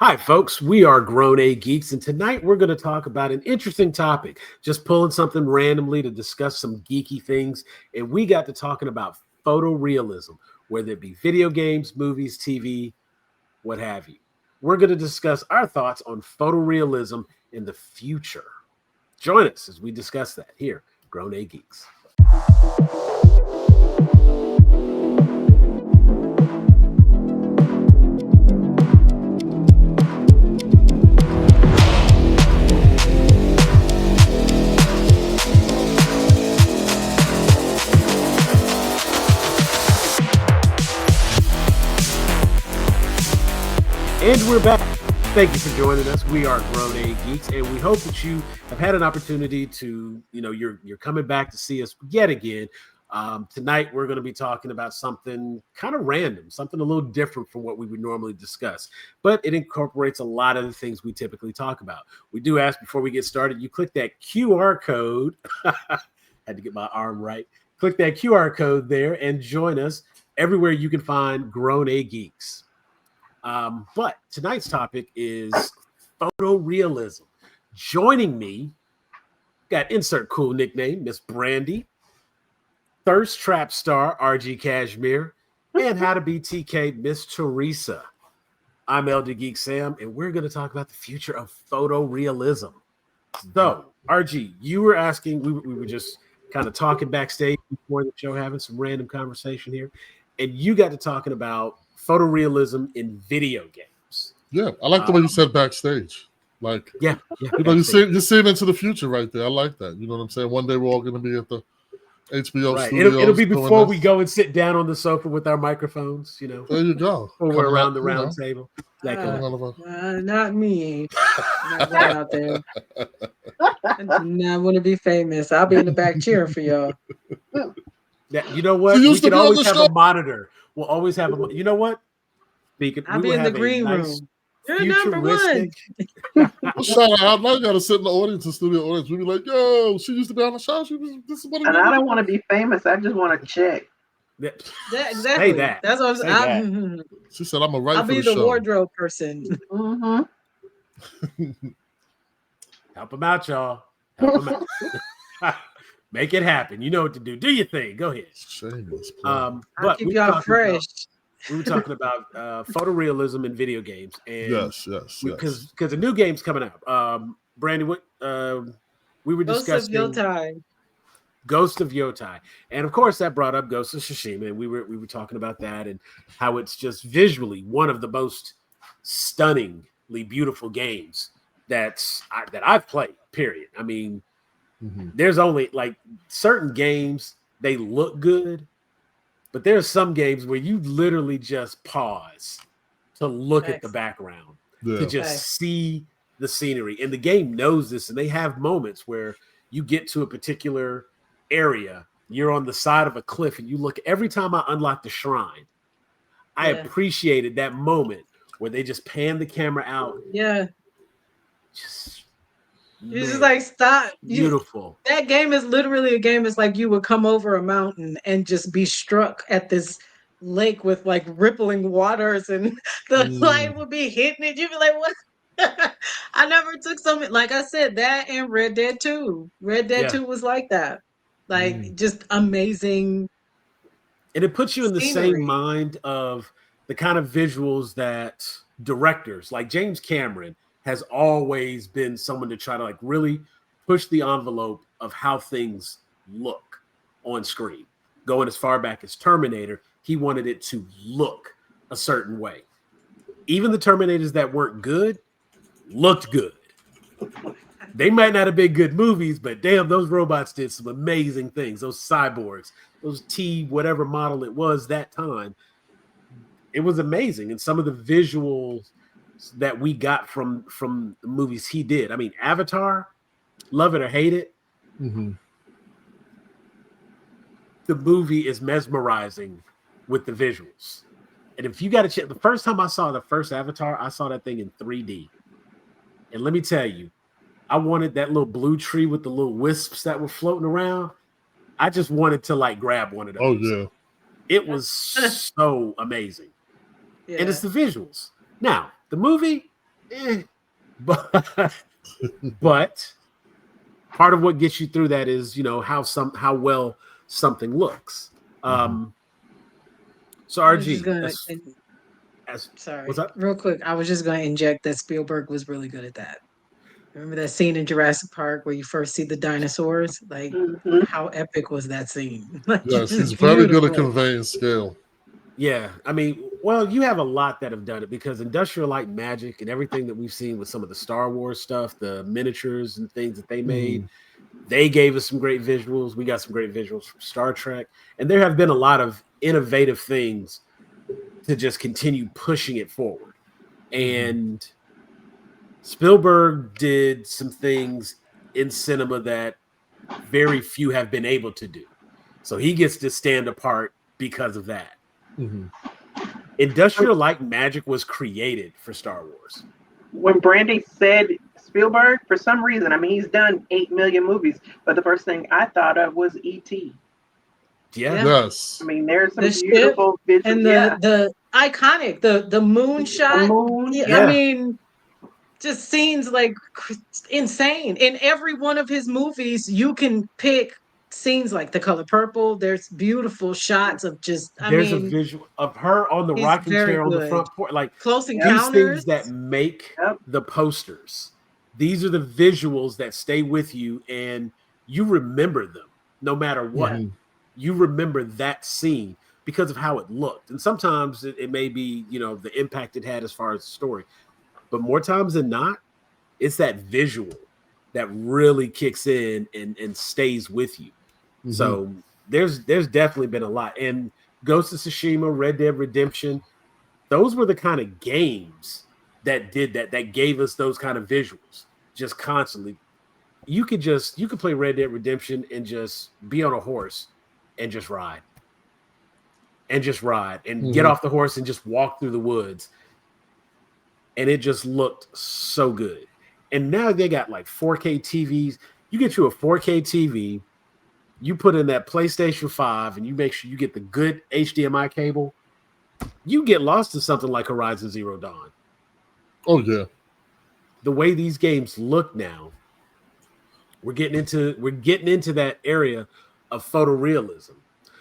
Hi, folks. We are Grown A Geeks, and tonight we're going to talk about an interesting topic. Just pulling something randomly to discuss some geeky things, and we got to talking about photorealism, whether it be video games, movies, TV, what have you. We're going to discuss our thoughts on photorealism in the future. Join us as we discuss that here, Grown A Geeks. And we're back. Thank you for joining us. We are Grown A Geeks, and we hope that you have had an opportunity to, you're coming back to see us yet again. Tonight, we're going to be talking about something kind of random, something a little different from what we would normally discuss, but it incorporates a lot of the things we typically talk about. We do ask before we get started, you click that QR code. Had to get my arm right. Click that QR code there and join us everywhere you can find Grown A Geeks. But tonight's topic is photorealism. Joining me, got insert cool nickname, Miss Brandy, Thirst Trap star, RG Cashmere, and How to Be TK, Miss Teresa. I'm Elder Geek Sam, and we're going to talk about the future of photorealism. So, RG, you were asking, we were just kind of talking backstage before the show, having some random conversation here, and you got to talking about photorealism in video games. Yeah, I like the way you said backstage. Like, yeah, you're seeing into the future right there. I like that. You know what I'm saying? One day we're all going to be at the HBO studios. It'll be before we go and sit down on the sofa with our microphones. There you go. Or we're around the round table. Not me. Not going out there. I do not want to be famous. I'll be in the back cheering for y'all. You know what? We can always have a monitor. We'll always have a. You know what? I'll be in the green room. You're number one. Shout out! Now you gotta sit in the audience, the studio audience. We be like, "Yo, she used to be on the show. This is what." And I don't want to be famous. I just want to check. Exactly. Say that. That's what I'm. She said, "I'm a writer." I'll be the wardrobe person. Mm-hmm. Help them out, y'all. Help them out. Make it happen. You know what to do. Do your thing. Go ahead. Shameless. I'll keep y'all fresh. We were talking about photorealism in video games, and yes, because the new game's coming out. Brandy, what we were discussing Ghost of Yotai, and of course that brought up Ghost of Tsushima, and we were talking about that and how it's just visually one of the most stunningly beautiful games that I've played. Period. I mean. There's only like certain games, they look good, but there's some games where you literally just pause to look at the background, to just see the scenery. And the game knows this, and they have moments where you get to a particular area, you're on the side of a cliff, and you look. Every time I unlock the shrine, I appreciated that moment where they just pan the camera out. Yeah. You're just like, stop. Beautiful. That game is literally a game. It's like you would come over a mountain and just be struck at this lake with like rippling waters, and the light would be hitting it. You'd be like, what? I never took something, like I said, that and Red Dead 2. Red Dead 2 was like that. Like, just amazing. And it puts you in the same mind of the kind of visuals that directors like James Cameron has always been someone to try to like really push the envelope of how things look on screen. Going as far back as Terminator, he wanted it to look a certain way. Even the Terminators that weren't good looked good. They might not have been good movies, but damn, those robots did some amazing things. Those cyborgs, those T whatever model it was that time, it was amazing. And some of the visuals that we got from the movies he did. I mean, Avatar, love it or hate it, the movie is mesmerizing with the visuals. And if you got a chance, the first time I saw the first Avatar, I saw that thing in 3D. And let me tell you, I wanted that little blue tree with the little wisps that were floating around. I just wanted to like grab one of those. Oh yeah, it was so amazing. And it's the visuals. Now, the movie, but part of what gets you through that is, how well something looks. So I was just RG, gonna as what's sorry, up? real quick. I was just gonna inject that Spielberg was really good at that. Remember that scene in Jurassic Park where you first see the dinosaurs? Like, Hmm. how epic was that scene? Like, Yes, he's it's very good at beautiful. conveying scale. Yeah, I mean, well, you have a lot that have done it because Industrial Light and Magic and everything that we've seen with some of the Star Wars stuff, the miniatures and things that they made, they gave us some great visuals. We got some great visuals from Star Trek, and there have been a lot of innovative things to just continue pushing it forward. And Spielberg did some things in cinema that very few have been able to do. So he gets to stand apart because of that. Industrial Light and Magic was created for Star Wars. When Brandy said Spielberg, for some reason, I mean, he's done 8 million movies, but the first thing I thought of was E.T. Yeah. Yes. I mean, there's some The ship beautiful visuals. and Yeah, the iconic the moon the shot. moon. Yeah, Yeah. I mean, just scenes like insane. In every one of his movies, you can pick scenes like The Color Purple. There's beautiful shots of just, I There's a mean, visual of her on the he's rocking very chair on the good. front porch. Like Close Yep. these things Encounters. that make Yep. the posters. These are the visuals that stay with you and you remember them no matter what. You remember that scene because of how it looked. And sometimes it may be, the impact it had as far as the story. But more times than not, it's that visual that really kicks in and stays with you. So there's definitely been a lot. And Ghost of Tsushima, Red Dead Redemption, those were the kind of games that did that gave us those kind of visuals just constantly. You could play Red Dead Redemption and just be on a horse and just ride and get off the horse and just walk through the woods. And it just looked so good. And now they got like 4K TVs. You get you a 4K TV, you put in that PlayStation 5, and you make sure you get the good HDMI cable. You get lost in something like Horizon Zero Dawn. Oh yeah. The way these games look now, we're getting into that area of photorealism.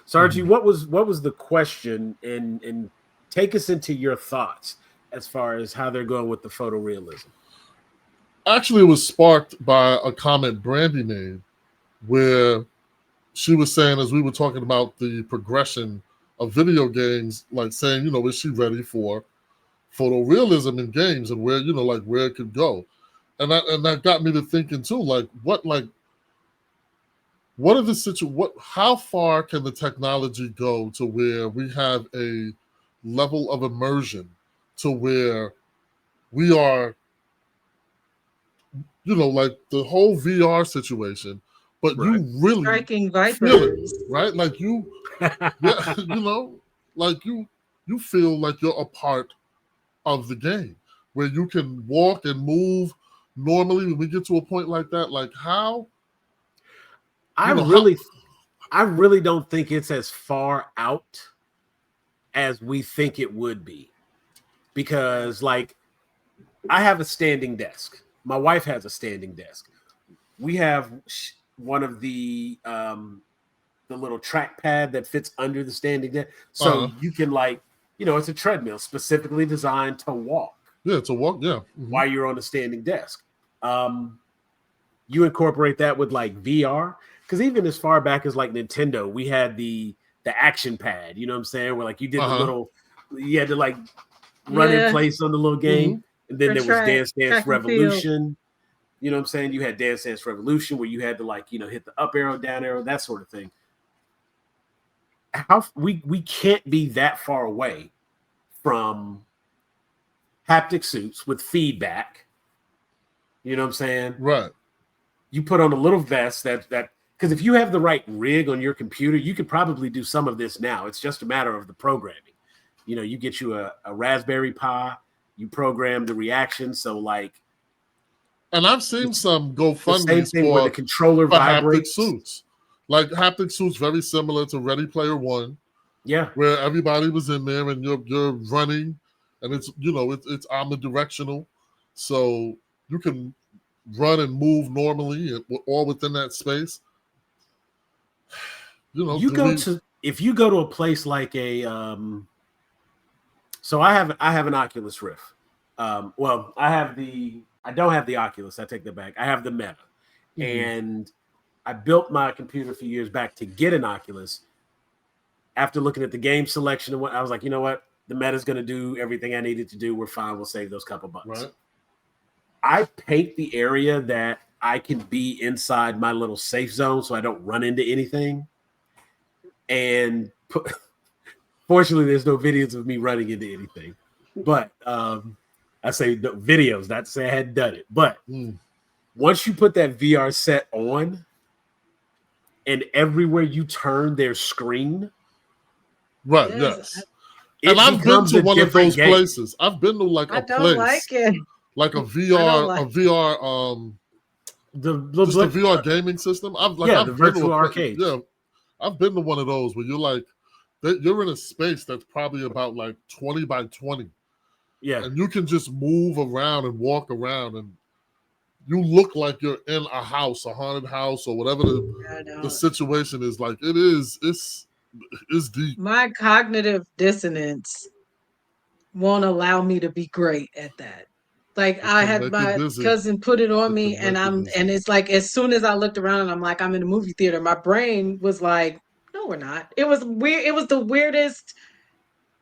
So Archie, what was the question, and take us into your thoughts as far as how they're going with the photorealism. Actually, it was sparked by a comment Brandy made where she was saying, as we were talking about the progression of video games, like saying, is she ready for photorealism in games and where, like where it could go? And that got me to thinking too, like what are the how far can the technology go to where we have a level of immersion to where we are, like the whole VR situation, but you really striking feel vipers. it, right? Like you, yeah, like you feel like you're a part of the game where you can walk and move normally. When we get to a point like that, like how? I really don't think it's as far out as we think it would be, because like I have a standing desk. My wife has a standing desk. We have one of the little trackpad that fits under the standing desk, so you can it's a treadmill specifically designed to walk. Yeah, to walk. Yeah, while you're on the standing desk. You incorporate that with like VR, because even as far back as like Nintendo, we had the action pad. You know what I'm saying? Where like you did the little, you had to like run in place on the little game, and then there was Dance Dance Revolution. You know what I'm saying? You had Dance Dance Revolution where you had to like hit the up arrow, down arrow, that sort of thing. How we can't be that far away from haptic suits with feedback. You know what I'm saying? Right. You put on a little vest that because if you have the right rig on your computer, you could probably do some of this now. It's just a matter of the programming. You get you a Raspberry Pi, you program the reaction. So like, and I've seen some GoFundMes same thing where the controller vibrates. Haptic suits. Like haptic suits, very similar to Ready Player One. Yeah. Where everybody was in there and you're running, and it's it's omnidirectional. so you can run and move normally, all within that space. You know, if you go to a place like a so I have an Oculus Rift. Well, I don't have the Oculus. I take that back. I have the Meta, and I built my computer a few years back to get an Oculus. After looking at the game selection and what I was like, you know what, the Meta's going to do everything I needed to do. We're fine. We'll save those couple bucks. Right. I paint the area that I can be inside my little safe zone, so I don't run into anything. And fortunately, there's no videos of me running into anything. But I say no videos, not to say I hadn't done it. But once you put that VR set on, and everywhere you turn, there's screen. Right. Yes. And I've been to one of those places. I've been to like a place. I don't like it. Like a VR, the VR gaming system. I've the virtual arcade. Yeah, I've been to one of those where you're like, you're in a space that's probably about like 20 by 20. Yeah, and you can just move around and walk around, and you look like you're in a house, a haunted house, or whatever the situation is. Like it's deep. My cognitive dissonance won't allow me to be great at that. Like I had my cousin put it on me, and it's like as soon as I looked around, I'm like, I'm in a movie theater. My brain was like, no, we're not. It was weird. It was the weirdest.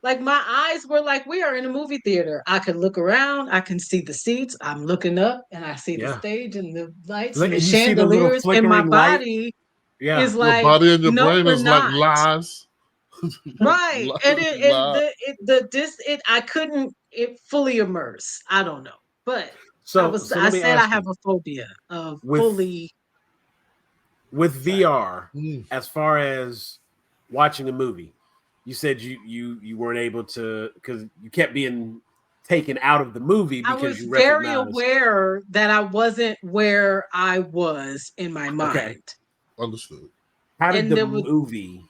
Like my eyes were like, we are in a movie theater. I can look around. I can see the seats. I'm looking up, and I see the stage and the lights and the chandeliers, and my body is like, your body and your brain is like lies. Right, and I couldn't fully immerse. I don't know, but I said I have a phobia of fully with VR. As far as watching a movie, you said you weren't able to because you kept being taken out of the movie because I was very aware that I wasn't where I was in my mind. Okay. Understood. How did the movie?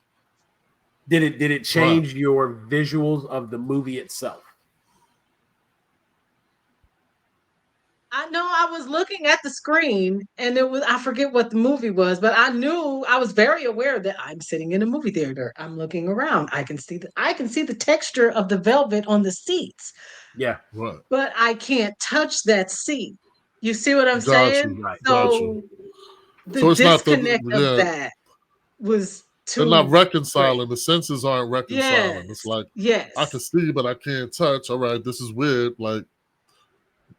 Did it change your visuals of the movie itself? I know I was looking at the screen, and I forget what the movie was, but I was very aware that I'm sitting in a movie theater. I'm looking around. I can see the texture of the velvet on the seats. Yeah. Right. But I can't touch that seat. You see what I'm saying? Right. So the disconnect of that was they're not reconciling. The senses aren't reconciling. It's like, I can see, but I can't touch. All right, this is weird. Like,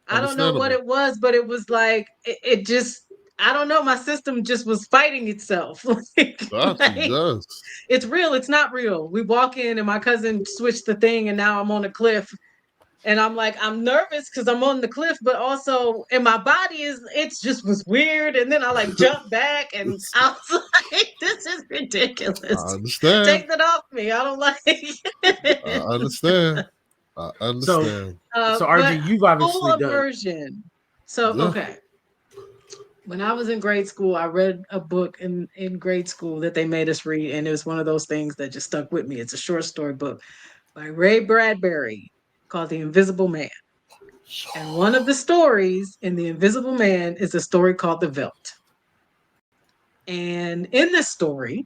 I don't know what it was, but it was like, it just, I don't know. My system just was fighting itself. It's real. It's not real. We walk in and my cousin switched the thing, and now I'm on a cliff. And I'm like, I'm nervous because I'm on the cliff, but also, and my body just was weird. And then I like jumped back, and I was like, this is ridiculous. I understand. Take that off me. I don't like it. I understand. I understand. So RG, you've obviously full immersion. So, okay. When I was in grade school, I read a book in grade school that they made us read. And it was one of those things that just stuck with me. It's a short story book by Ray Bradbury called The Invisible Man. And one of the stories in The Invisible Man is a story called The Velvet. And in this story,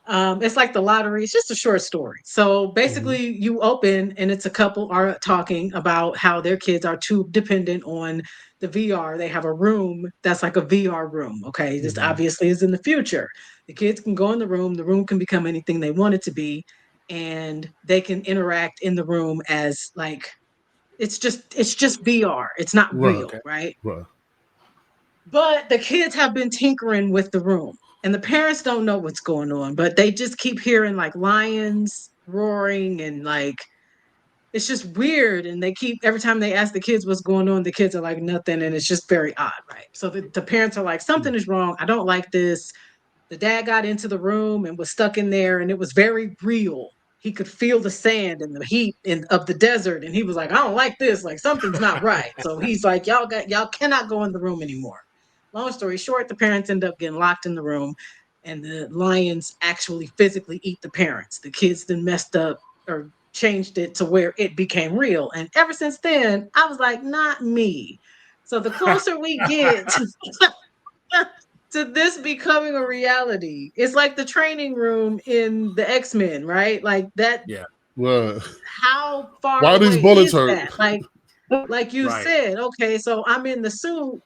it's like the lottery. It's just a short story. So basically you open and it's a couple are talking about how their kids are too dependent on the VR. They have a room that's like a VR room. Okay. This obviously is in the future. The kids can go in the room can become anything they want it to be. And they can interact in the room as like, it's just VR. It's not real. Right. But the kids have been tinkering with the room. And the parents don't know what's going on, but they just keep hearing like lions roaring and like, it's just weird. And they keep, every time they ask the kids what's going on, the kids are like, nothing. And it's just very odd, right? So the parents are like, something is wrong. I don't like this. The dad got into the room and was stuck in there, and it was very real. He could feel the sand and the heat of the desert. And he was like, I don't like this. Like something's not right. So he's like, y'all cannot go in the room anymore. Long story short, the parents end up getting locked in the room, and the lions actually physically eat the parents. The kids then messed up or changed it to where it became real. And ever since then, I was like, not me. So the closer we get to this becoming a reality, it's like the training room in the X-Men, right? Like that. Yeah. Right. How far Why these away bullets is hurt? that? Like you Right. said, okay, so I'm in the suit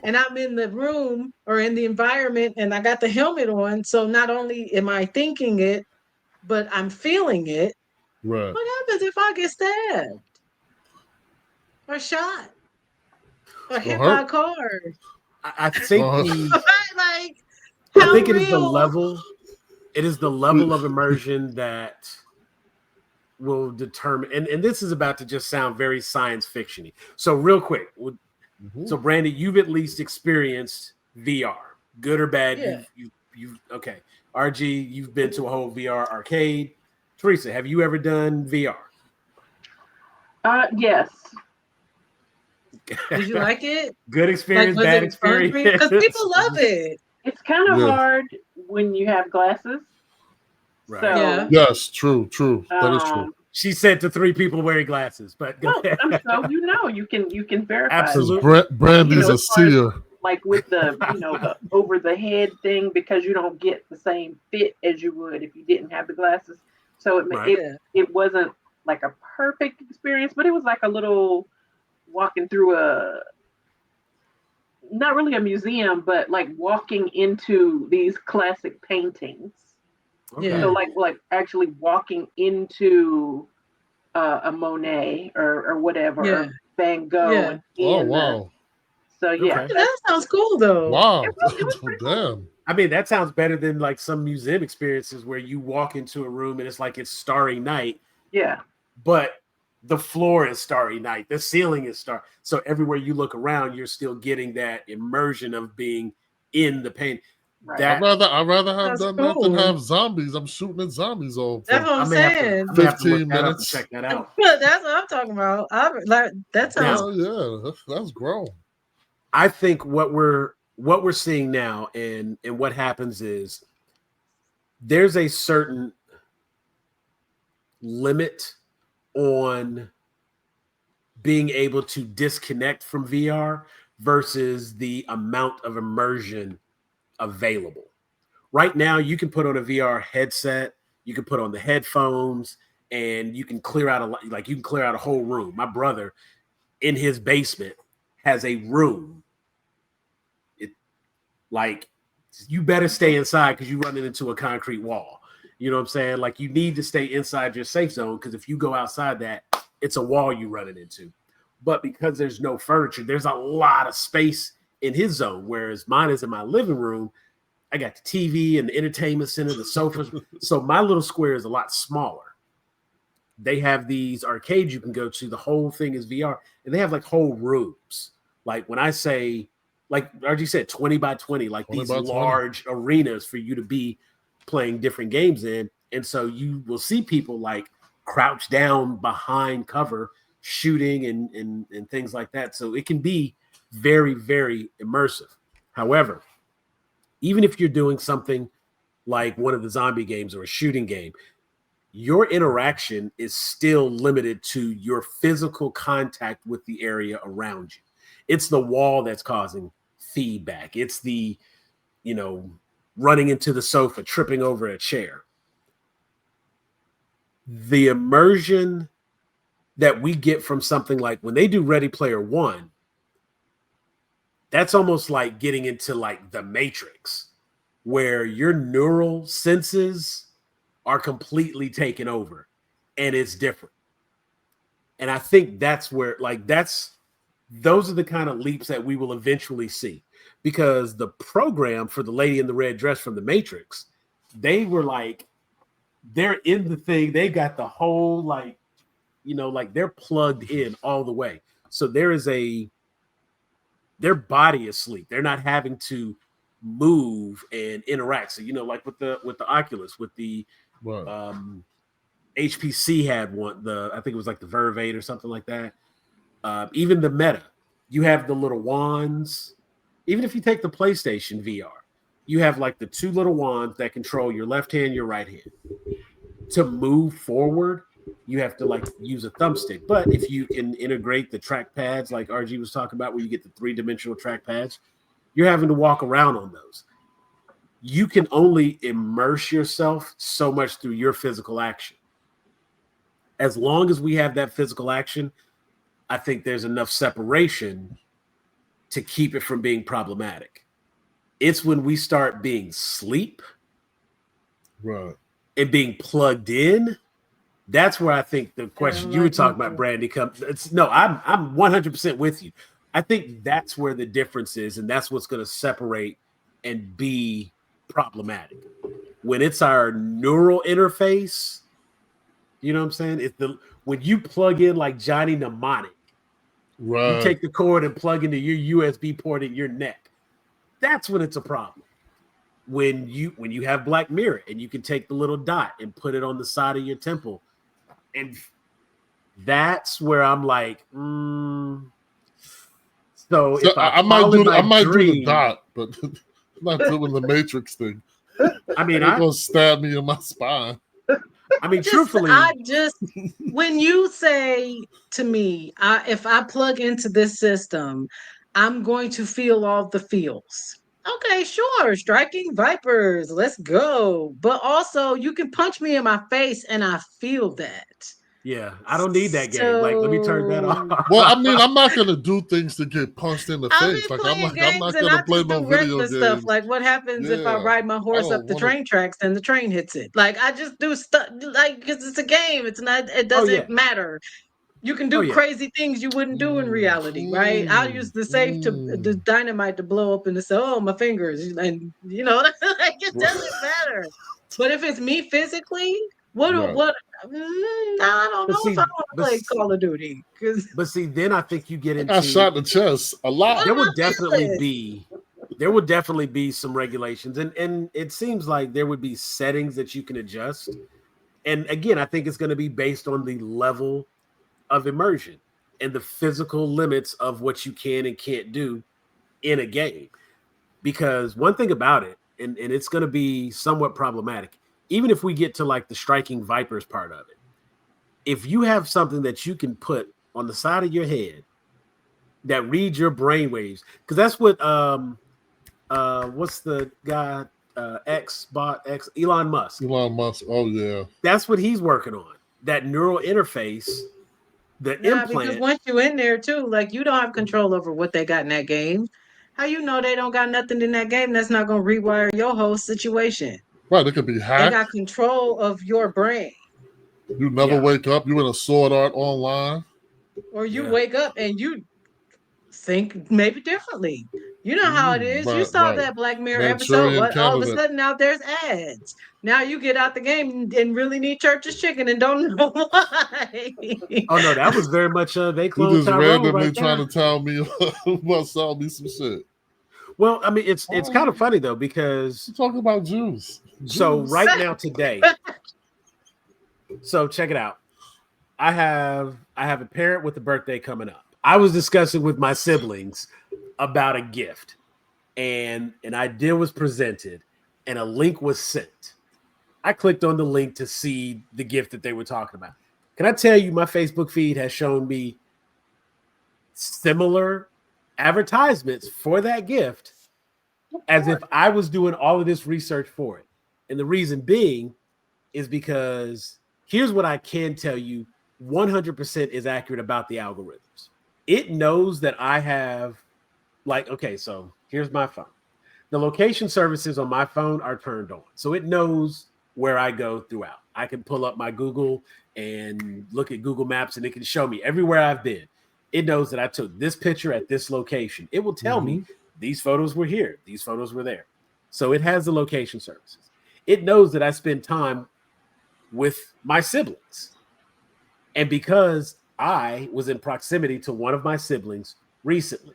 and I'm in the room or in the environment and I got the helmet on. So not only am I thinking it, but I'm feeling it. Right. What happens if I get stabbed or shot or It's gonna hit by a hurt. car? I think Uh-huh. Like, I how think it is the real? level. It is the level of immersion that will determine. And this is about to just sound very science fictiony. So real quick, Mhm. so Brandy, you've at least experienced VR, good or bad. Yeah. You've okay. RG, you've been to a whole VR arcade. Teresa, have you ever done VR? Yes. Did you like it? Good Like, experience, was bad it fun for you? Because experience. people love it. It's kind of Yeah. hard when you have glasses. Right. So, Yeah. Yes, true. That is true. She said to 3 people wearing glasses, but go well, ahead. so you can verify. Because Absolutely. Brandy's a as far as, seer. like with the the over the head thing, because you don't get the same fit as you would if you didn't have the glasses. So Right. it wasn't like a perfect experience, but it was like a little walking through a, not really a museum, but like walking into these classic paintings. Okay. Yeah. So like actually walking into a Monet or whatever, Yeah. or Van Gogh, Yeah. and Oh seeing wow. so yeah, Okay. That sounds cool though. Wow. it was pretty cool. Damn. I mean, that sounds better than like some museum experiences where you walk into a room and it's like it's Starry Night, Yeah, but the floor is Starry Night, the ceiling is star. So everywhere you look around, you're still getting that immersion of being in the paint. right. That I'd rather have That's done that than cool. have zombies. I'm shooting at zombies all That's for what I I'm may have to saying. I may have to look 15 that up and minutes. check that out. That's what I'm talking about. That sounds Now, Oh yeah, that's grown. I think what we're seeing now and what happens is there's a certain limit on being able to disconnect from VR versus the amount of immersion available. Right now, you can put on a VR headset, you can put on the headphones, and you can clear out a whole room. My brother in his basement has a room. It like you better stay inside because you're running into a concrete wall. You know what I'm saying? Like you need to stay inside your safe zone because if you go outside that, it's a wall you running into. But because there's no furniture, there's a lot of space in his zone, whereas mine is in my living room. I got the TV and the entertainment center, the sofas. So my little square is a lot smaller. They have these arcades you can go to. The whole thing is VR, and they have like whole rooms. Like when I say, like RG said, 20 by 20, like 20 these by 20. large arenas for you to be playing different games in. And so you will see people like crouch down behind cover shooting and things like that. So it can be very, very immersive. However, even if you're doing something like one of the zombie games or a shooting game, your interaction is still limited to your physical contact with the area around you. It's the wall that's causing feedback. It's the, running into the sofa, tripping over a chair. The immersion that we get from something like when they do Ready Player One, that's almost like getting into like the Matrix, where your neural senses are completely taken over and it's different. And I think that's where those are the kind of leaps that we will eventually see, because the program for the lady in the red dress from the Matrix, they were like, they're in the thing. They got the whole, like they're plugged in all the way. So their body is asleep. They're not having to move and interact. So, like with the Oculus, with the Right. HPC had one, I think it was like the Verve 8 or something like that. Even the Meta, you have the little wands. Even if you take the PlayStation VR, you have like the 2 little wands that control your left hand, your right hand. To move forward, you have to like use a thumbstick. But if you can integrate the track pads like RG was talking about, where you get the 3-dimensional track pads, you're having to walk around on those. You can only immerse yourself so much through your physical action. As long as we have that physical action, I think there's enough separation to keep it from being problematic. It's when we start being sleep right, and being plugged in, that's where I think the question you were talking about, Brandy, comes. I'm 100% with you. I think that's where the difference is, and that's what's going to separate and be problematic. When it's our neural interface, you know what I'm saying? When you plug in like Johnny Mnemonic, right. you take the cord and plug into your USB port in your neck. That's when it's a problem. When you have Black Mirror and you can take the little dot and put it on the side of your temple, and that's where I'm like, So if I might do the dream, dot, but I'm not doing the Matrix thing. I mean, it's gonna stab me in my spine. I mean, truthfully, when you say to me, if I plug into this system, I'm going to feel all the feels. Okay, sure. Striking vipers, let's go. But also, you can punch me in my face and I feel that. Yeah, I don't need that game. Like, let me turn that off. Well, I mean, I'm not gonna do things to get punched in the face. Like, I'm not gonna play no video games. Stuff. Like, what happens if I ride my horse up the train tracks and the train hits it? Like, I just do stuff like because it's a game. It's not. It doesn't matter. You can do crazy things you wouldn't do in reality, right? I'll use the safe the dynamite to blow up and to say, "Oh, my fingers," and you know, like it doesn't matter. But if it's me physically, what? I don't know if I want to play Call of Duty. But see, then I think you get into. I shot in the chest a lot. There would definitely be some regulations, and it seems like there would be settings that you can adjust. And again, I think it's going to be based on the level of immersion and the physical limits of what you can and can't do in a game. Because one thing about it, and it's going to be somewhat problematic, even if we get to like the striking vipers part of it, if you have something that you can put on the side of your head that reads your brainwaves, because that's what what's the guy Elon Musk. Oh yeah, that's what he's working on. That neural interface. Implant. Because once you're in there too, like you don't have control over what they got in that game. How you know they don't got nothing in that game that's not going to rewire your whole situation? Right, it could be hacked. They got control of your brain. You never wake up. You in a sword art online, or you wake up and you think maybe differently. You know how it is. You saw that Black Mirror episode. But all of a sudden now there's ads. Now you get out the game and really need Church's chicken and don't know why. Oh no, that was very much they cloned you just randomly right trying to tell me about sell me some shit. Well, I mean, it's kind of funny though because you're talking about Jews. So right now today, so check it out. I have a parent with a birthday coming up. I was discussing with my siblings about a gift, and an idea was presented, and a link was sent. I clicked on the link to see the gift that they were talking about. Can I tell you, my Facebook feed has shown me similar advertisements for that gift as if I was doing all of this research for it. And the reason being is because here's what I can tell you 100% is accurate about the algorithms. It knows that I have, like, okay, so here's my phone. The location services on my phone are turned on. So it knows where I go throughout. I can pull up my Google and look at Google Maps and it can show me everywhere I've been. It knows that I took this picture at this location. It will tell me these photos were here. These photos were there. So it has the location services. It knows that I spend time with my siblings. And because I was in proximity to one of my siblings recently,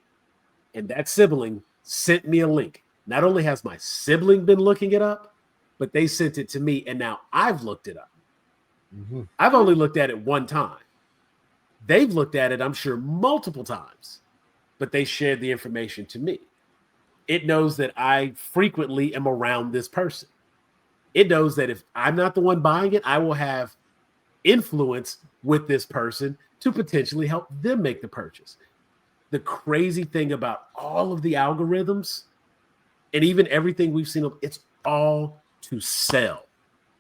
and that sibling sent me a link. Not only has my sibling been looking it up, but they sent it to me, and now I've looked it up. I've only looked at it one time. They've looked at it, I'm sure, multiple times, but they shared the information to me. It knows that I frequently am around this person. It knows that if I'm not the one buying it, I will have influence with this person to potentially help them make the purchase. The crazy thing about all of the algorithms and even everything we've seen, it's all to sell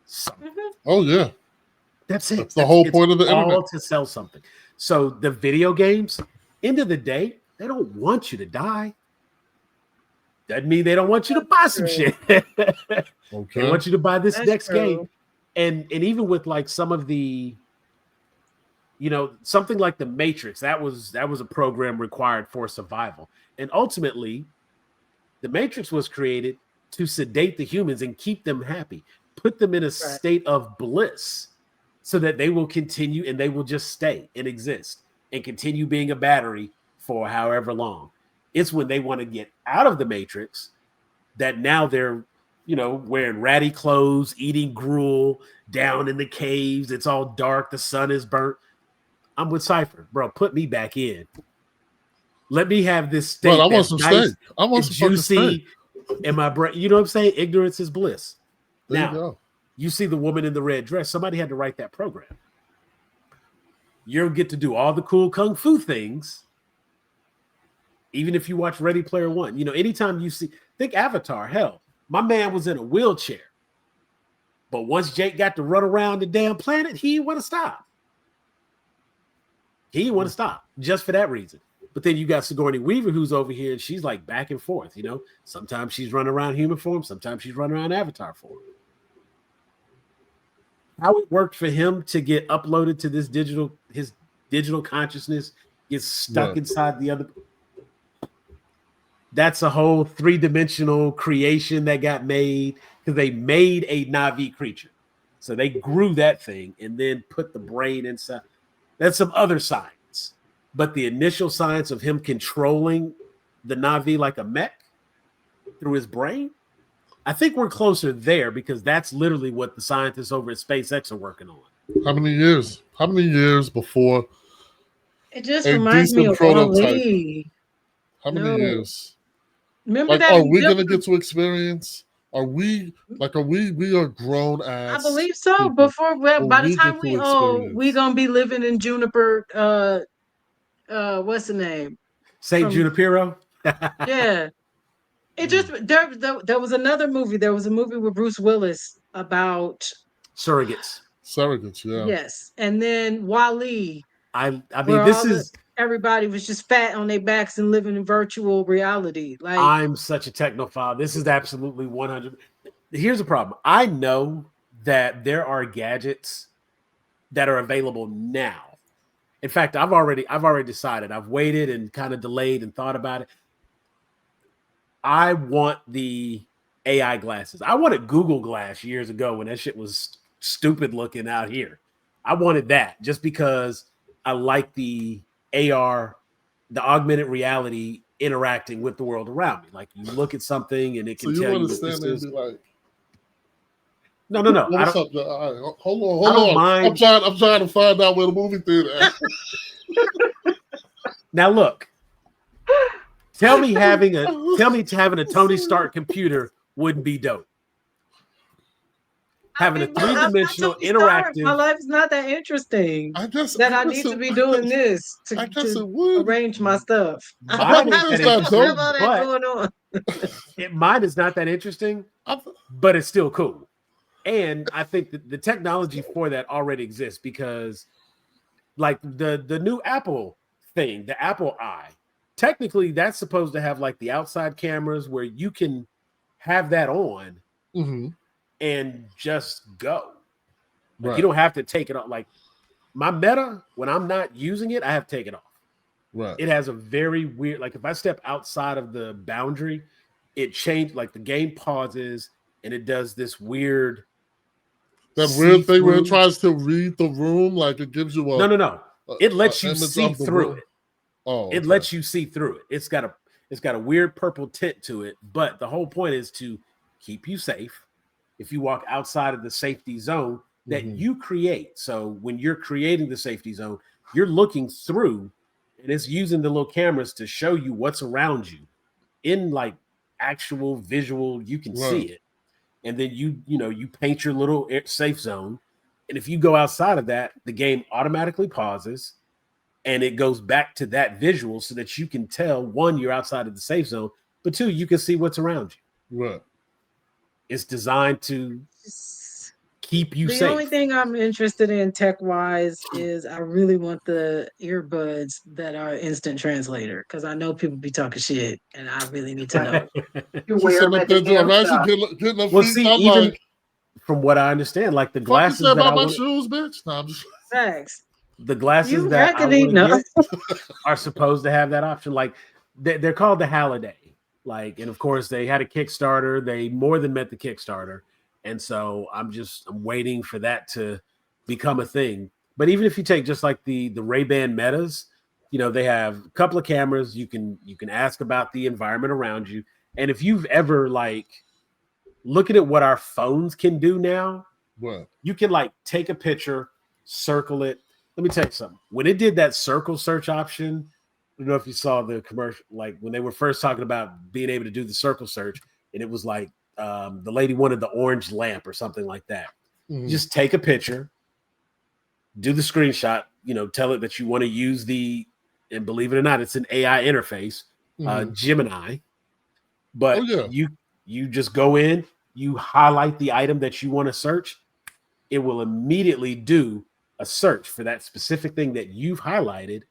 something. Oh, yeah. That's it. That's the whole point of the internet. All to sell something. So the video games, end of the day, they don't want you to die. Doesn't mean they don't want you to buy some shit. Okay. They want you to buy this next game. And even with like some of the, something like the Matrix, that was a program required for survival. And ultimately, the Matrix was created to sedate the humans and keep them happy, put them in a state of bliss so that they will continue and they will just stay and exist and continue being a battery for however long. It's when they want to get out of the Matrix that now they're, wearing ratty clothes, eating gruel down in the caves. It's all dark. The sun is burnt. I'm with Cypher, bro. Put me back in. Let me have this state. Bro, I want some nice, steak. I want some juicy. In my brain, you know what I'm saying? Ignorance is bliss. There now, you go. You see the woman in the red dress. Somebody had to write that program. You'll get to do all the cool kung fu things. Even if you watch Ready Player One, anytime you think Avatar, hell, my man was in a wheelchair. But once Jake got to run around the damn planet, he didn't want to stop. He didn't want to stop just for that reason. But then you got Sigourney Weaver who's over here and she's like back and forth, Sometimes she's running around human form, sometimes she's running around Avatar form. How it worked for him to get uploaded to his digital consciousness, gets stuck inside the other. That's a whole 3-dimensional creation that got made because they made a Na'vi creature. So they grew that thing and then put the brain inside. That's some other science. But the initial science of him controlling the Na'vi like a mech through his brain, I think we're closer there because that's literally what the scientists over at SpaceX are working on. How many years? How many years before it just reminds me of prototype? How many years? Remember like, that? are we gonna get to experience? We are grown ass. I believe so. People. Before by the time we gonna be living in Juniper. What's the name? Saint Junipero. Yeah. It just there was another movie. There was a movie with Bruce Willis about surrogates. Surrogates, yeah. Yes, and then Wall-E. I mean, this is everybody was just fat on their backs and living in virtual reality. Like, I'm such a technophile. This is absolutely 100. Here's the problem. I know that there are gadgets that are available now. In fact, I've already decided. I've waited and kind of delayed and thought about it. I want the AI glasses. I wanted Google Glass years ago when that shit was stupid looking out here. I wanted that just because I like the AR, the augmented reality interacting with the world around me. Like you look at something and it can tell you. So you want to stand there and be like, No. What's up? Hold on. I'm trying to find out where the movie theater is. Now look. Tell me having a Tony Stark computer wouldn't be dope. Having a 3-dimensional interactive. My life's not that interesting. I need to be doing this to arrange my stuff. Mine is not that interesting, but it's still cool. And I think that the technology for that already exists because, like the new Apple thing, the Apple Eye. Technically, that's supposed to have like the outside cameras where you can have that on and just go. Like, you don't have to take it off. Like my Meta, when I'm not using it, I have to take it off. Right. It has a very weird, like if I step outside of the boundary, it changed, like the game pauses and it does this weird. That weird thing where it tries to read the room, like it gives you a. No. It lets you see through it. Oh, okay. It lets you see through it. It's got a weird purple tint to it, but the whole point is to keep you safe. If you walk outside of the safety zone that you create. So when you're creating the safety zone, you're looking through and it's using the little cameras to show you what's around you in like actual visual. You can see it. And then you paint your little safe zone And if you go outside of that, the game automatically pauses and it goes back to that visual so that you can tell, one, you're outside of the safe zone, but two, you can see what's around you. Right. It's designed to keep you The safe. only thing I'm interested in tech-wise is I really want the earbuds that are instant translator because I know people be talking shit and I really need to know. You She's wear sitting them up at there the doing, damn imagine shop. getting her Well, feet see, done even like, from what I understand, like the fuck you glasses said that about I my want, shoes, bitch. Nah, I'm just... Thanks. the glasses You that I reckon want to know? get are supposed to have that option. Like they're called the Halliday. Like, and of course they had a Kickstarter. They more than met the Kickstarter, and so I'm waiting for that to become a thing. But even if you take just like the Ray-Ban Metas, you know, they have a couple of cameras. You can ask about the environment around you, and if you've ever like looking at what our phones can do now, What? you can like take a picture, circle it. Let me tell you something. When it did that circle search option, I don't know if you saw the commercial, like when they were first talking about being able to do the circle search, and it was like the lady wanted the orange lamp or something like that. Mm-hmm. Just take a picture, do the screenshot, you know, tell it that you want to use and believe it or not, it's an AI interface, Gemini. But you just go in, you highlight the item that you want to search, it will immediately do a search for that specific thing that you've highlighted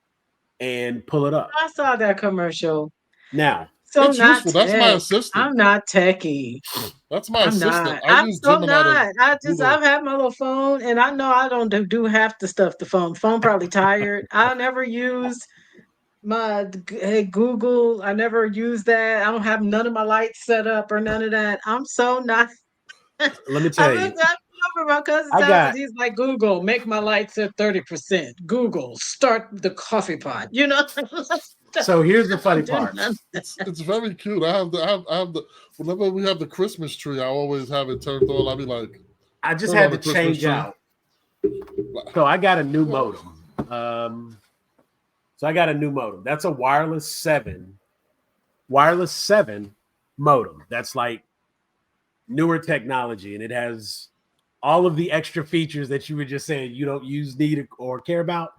and pull it up. I saw that commercial. Now, So it's not useful. That's my tech. assistant. I'm not techie. That's my I'm assistant. not. I I'm use so Gemini to not. I've had my little phone and I know I don't do half the stuff the phone. Phone probably tired. I never use my Google. I never use that. I don't have none of my lights set up or none of that. I'm so not. let me I tell you, looked up over my cousin's I house and got he's like, Google, make my lights at 30%. Google, start the coffee pot. You know? so here's the funny part. It's very cute. I have the whenever we have the Christmas tree, I always have it turned on. I'll be like, I just had to change out. So I got a new modem. So I got a new modem. That's a wireless 7 modem. That's like newer technology, and it has all of the extra features that you were just saying you don't use, need, or care about.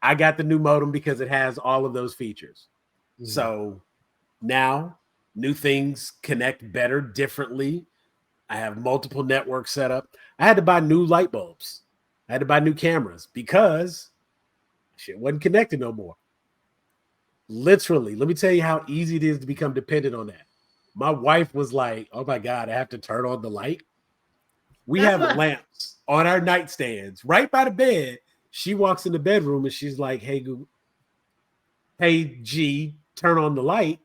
I got the new modem because it has all of those features. Mm-hmm. So now new things connect better, differently. I have multiple networks set up. I had to buy new light bulbs. I had to buy new cameras because shit wasn't connected no more. Literally, let me tell you how easy it is to become dependent on that. My wife was like, oh my God, I have to turn on the light. We have lamps on our nightstands right by the bed. She walks in the bedroom and she's like, hey, Google, hey, G, turn on the light.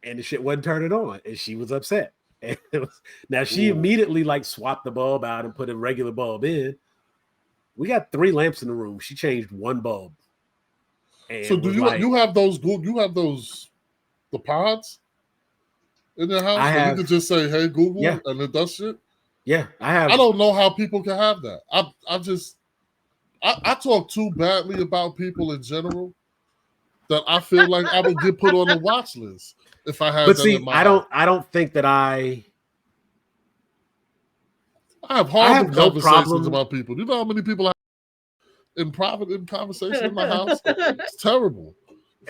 And the shit wasn't turning on. And she was upset. And now she immediately like swapped the bulb out and put a regular bulb in. We got 3 lamps in the room. She changed 1 bulb. And so do you have those the pods in your house? I have, you can just say, hey, Google, yeah, and it does shit? Yeah, I have. I don't know how people can have that. I talk too badly about people in general that I feel like I would get put on the watch list if I had but that see, in my house. I don't think that I have horrible conversations problem about people. You know how many people I have in private conversation in my house? It's terrible.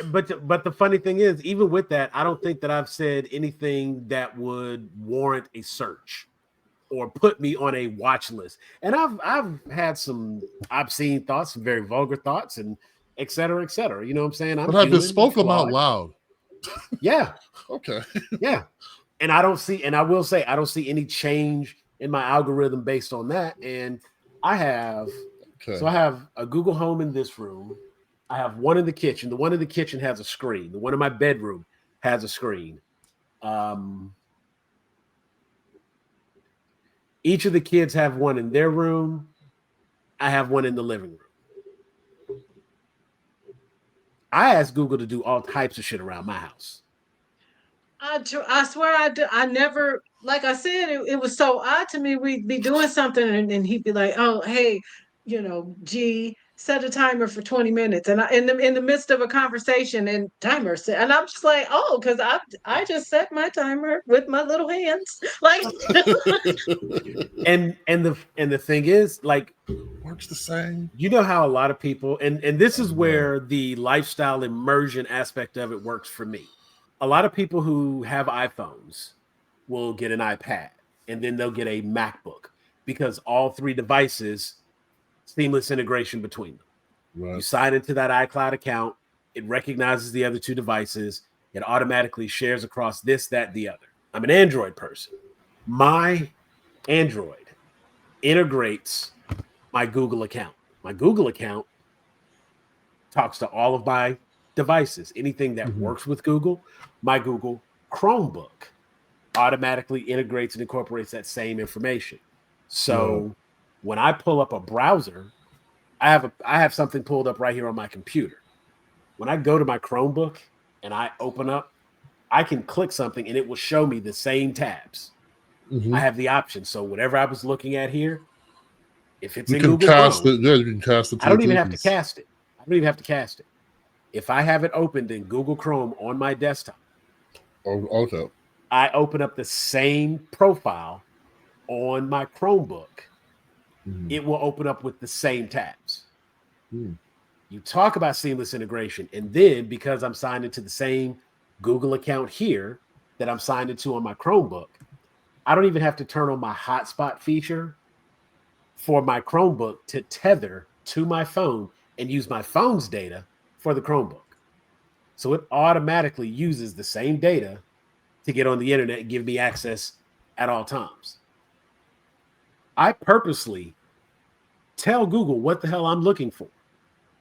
But the funny thing is, even with that, I don't think that I've said anything that would warrant a search or put me on a watch list. And I've had some obscene thoughts, some very vulgar thoughts, and et cetera, et cetera. You know what I'm saying? But have you spoke them out loud? Yeah. Okay. Yeah. And I will say, I don't see any change in my algorithm based on that. And I have a Google Home in this room. I have one in the kitchen. The one in the kitchen has a screen. The one in my bedroom has a screen. Each of the kids have one in their room. I have one in the living room. I asked Google to do all types of shit around my house. I swear I do. I never, like I said, it was so odd to me. We'd be doing something and he'd be like, oh, hey, G, set a timer for 20 minutes, and in the midst of a conversation, and timer set, and I'm just like, oh, because I just set my timer with my little hands, like. and the thing is, like, works the same. You know how a lot of people, and this is where the lifestyle immersion aspect of it works for me. A lot of people who have iPhones will get an iPad, and then they'll get a MacBook, because all three devices, seamless integration between them. Right. You sign into that iCloud account, it recognizes the other two devices, it automatically shares across this, that, the other. I'm an Android person. My Android integrates my Google account. My Google account talks to all of my devices. Anything that works with Google, my Google Chromebook automatically integrates and incorporates that same information. So when I pull up a browser, I have something pulled up right here on my computer. When I go to my Chromebook and I open up, I can click something and it will show me the same tabs. I have the option. So whatever I was looking at here, if it's in Google Chrome, you can cast it. I don't even have to cast it. I don't even have to cast it. If I have it opened in Google Chrome on my desktop, I open up the same profile on my Chromebook. It will open up with the same tabs. You talk about seamless integration, and then because I'm signed into the same Google account here that I'm signed into on my Chromebook, I don't even have to turn on my hotspot feature for my Chromebook to tether to my phone and use my phone's data for the Chromebook. So it automatically uses the same data to get on the internet and give me access at all times. I purposely tell Google what the hell I'm looking for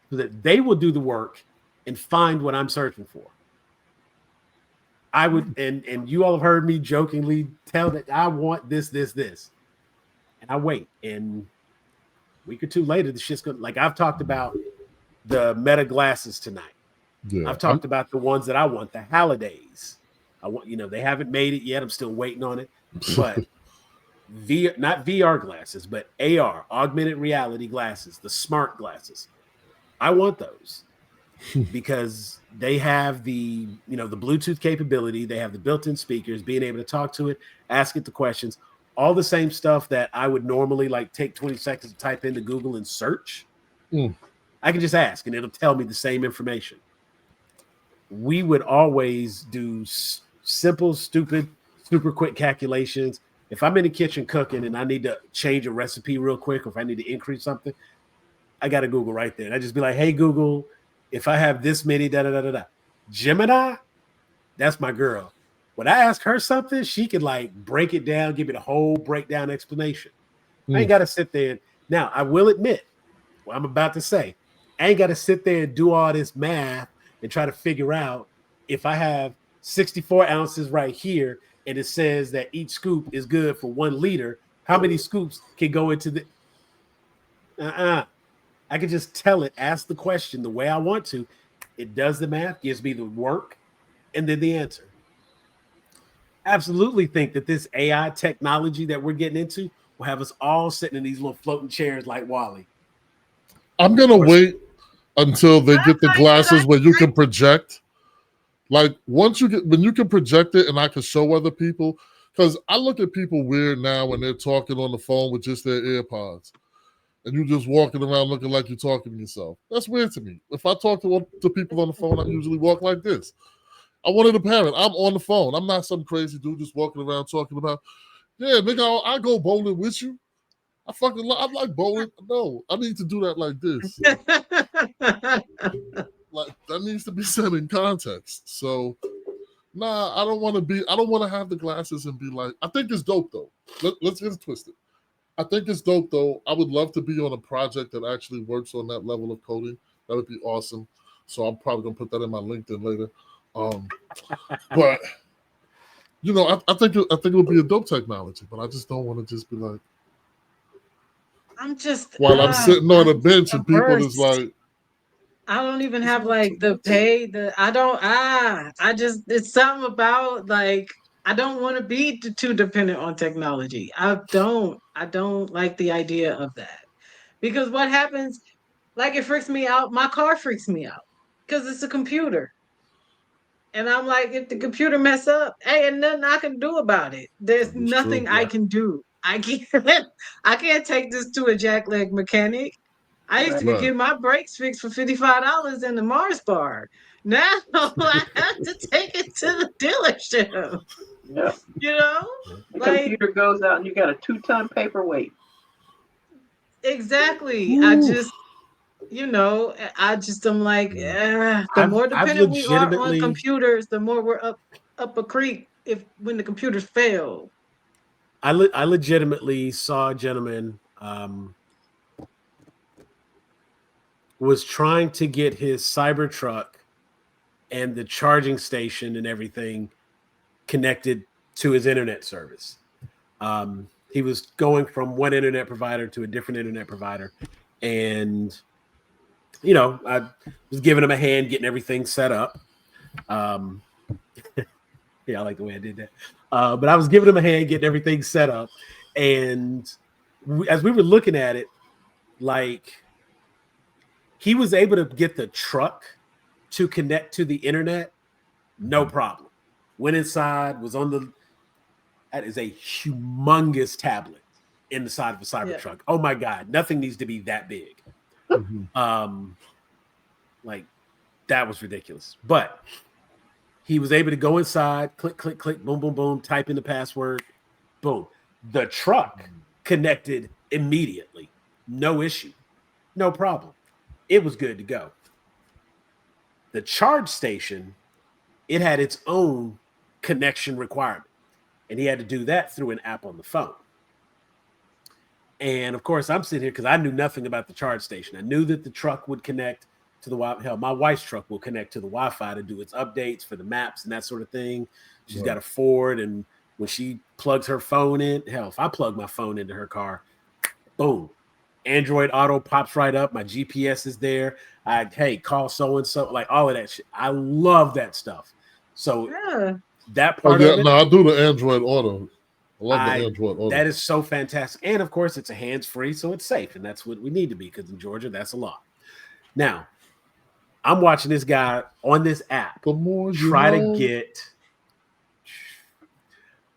so that they will do the work and find what I'm searching for. I would, and you all have heard me jokingly tell that I want this. And I wait. And a week or two later, the shit's going to, like, I've talked about the Meta glasses tonight. I've talked about the ones that I want, the Hallidays. I want, they haven't made it yet. I'm still waiting on it. But not VR glasses, but AR, augmented reality glasses, the smart glasses. I want those because they have the Bluetooth capability. They have the built-in speakers, being able to talk to it, ask it the questions, all the same stuff that I would normally like take 20 seconds to type into Google and search. I can just ask and it'll tell me the same information. We would always do simple, stupid, super quick calculations. If I'm in the kitchen cooking and I need to change a recipe real quick, or if I need to increase something, I got to Google right there. And I just be like, hey, Google, if I have this many, da-da-da-da-da. Gemini, that's my girl. When I ask her something, she can like break it down, give me the whole breakdown explanation. I ain't got to sit there. Now, I will admit what I'm about to say. I ain't got to sit there and do all this math and try to figure out if I have 64 ounces right here and it says that each scoop is good for 1 liter, how many scoops can go into the... I can just tell it, ask the question the way I want to. It does the math, gives me the work, and then the answer. Absolutely think that this AI technology that we're getting into will have us all sitting in these little floating chairs like Wally. I'm going to wait until they get the glasses where you can project. Like when you can project it and I can show other people, because I look at people weird now when they're talking on the phone with just their AirPods. And you just walking around looking like you're talking to yourself. That's weird to me. If I talk to people on the phone, I usually walk like this. I wanted a parent. I'm on the phone. I'm not some crazy dude just walking around talking about, yeah, nigga, I go bowling with you. I like bowling. No, I need to do that like this. Like that needs to be said in context. So, I don't want to have the glasses and be like, I think it's dope though. Let's get it twisted. I think it's dope, though. I would love to be on a project that actually works on that level of coding. That would be awesome. So I'm probably going to put that in my LinkedIn later. But, I think it would be a dope technology, but I just don't want to just be like... I'm sitting on a bench and people is like... I don't even have like the pay. It's something about like... I don't want to be too dependent on technology. I don't like the idea of that. Because what happens, Like it freaks me out. My car freaks me out because it's a computer. And I'm like, if the computer mess up, hey, and nothing I can do about it. There's It's true. nothing I can do. I can't I can't take this to a jackleg mechanic. I used to Right. could Right. get my brakes fixed for $55 in the Mars bar. Now I have to take it to the dealership. Yep. You know? The Like computer goes out and you got a 2-ton paperweight. exactly. Woo. I just am like, Yeah. the I've more I've dependent we are on legitimately computers, the more we're up a creek if when the computers fail. I legitimately saw a gentleman was trying to get his Cybertruck and the charging station and everything connected to his internet service. He was going from one internet provider to a different internet provider, and I was giving him a hand getting everything set up. Um, yeah, I like the way I did that. But I was giving him a hand getting everything set up, and as we were looking at it, like he was able to get the truck to connect to the internet, no problem. Went inside, was on the. That is a humongous tablet in the side of a Yeah. Cybertruck. Oh my God, nothing needs to be that big. Like that was ridiculous. But he was able to go inside, click, click, click, boom, boom, boom, type in the password, boom. The truck connected immediately. No issue. No problem. It was good to go. The charge station, it had its own connection requirement. And he had to do that through an app on the phone. And of course, I'm sitting here because I knew nothing about the charge station. I knew that the truck would connect to the Wi-Fi. Hell, my wife's truck will connect to the Wi-Fi to do its updates for the maps and that sort of thing. She's got a Ford, and when she plugs her phone in, hell, if I plug my phone into her car, boom, Android Auto pops right up. My GPS is there. Hey, call so and so, like all of that shit. I love that stuff. So Yeah. that Oh part yeah, of it, no, I do the Android Auto. I love the Android Auto. that is so fantastic. And of course, it's a hands-free, so it's safe. And that's what we need to be, because in Georgia, that's a law. Now, I'm watching this guy on this app The more you try to know. get.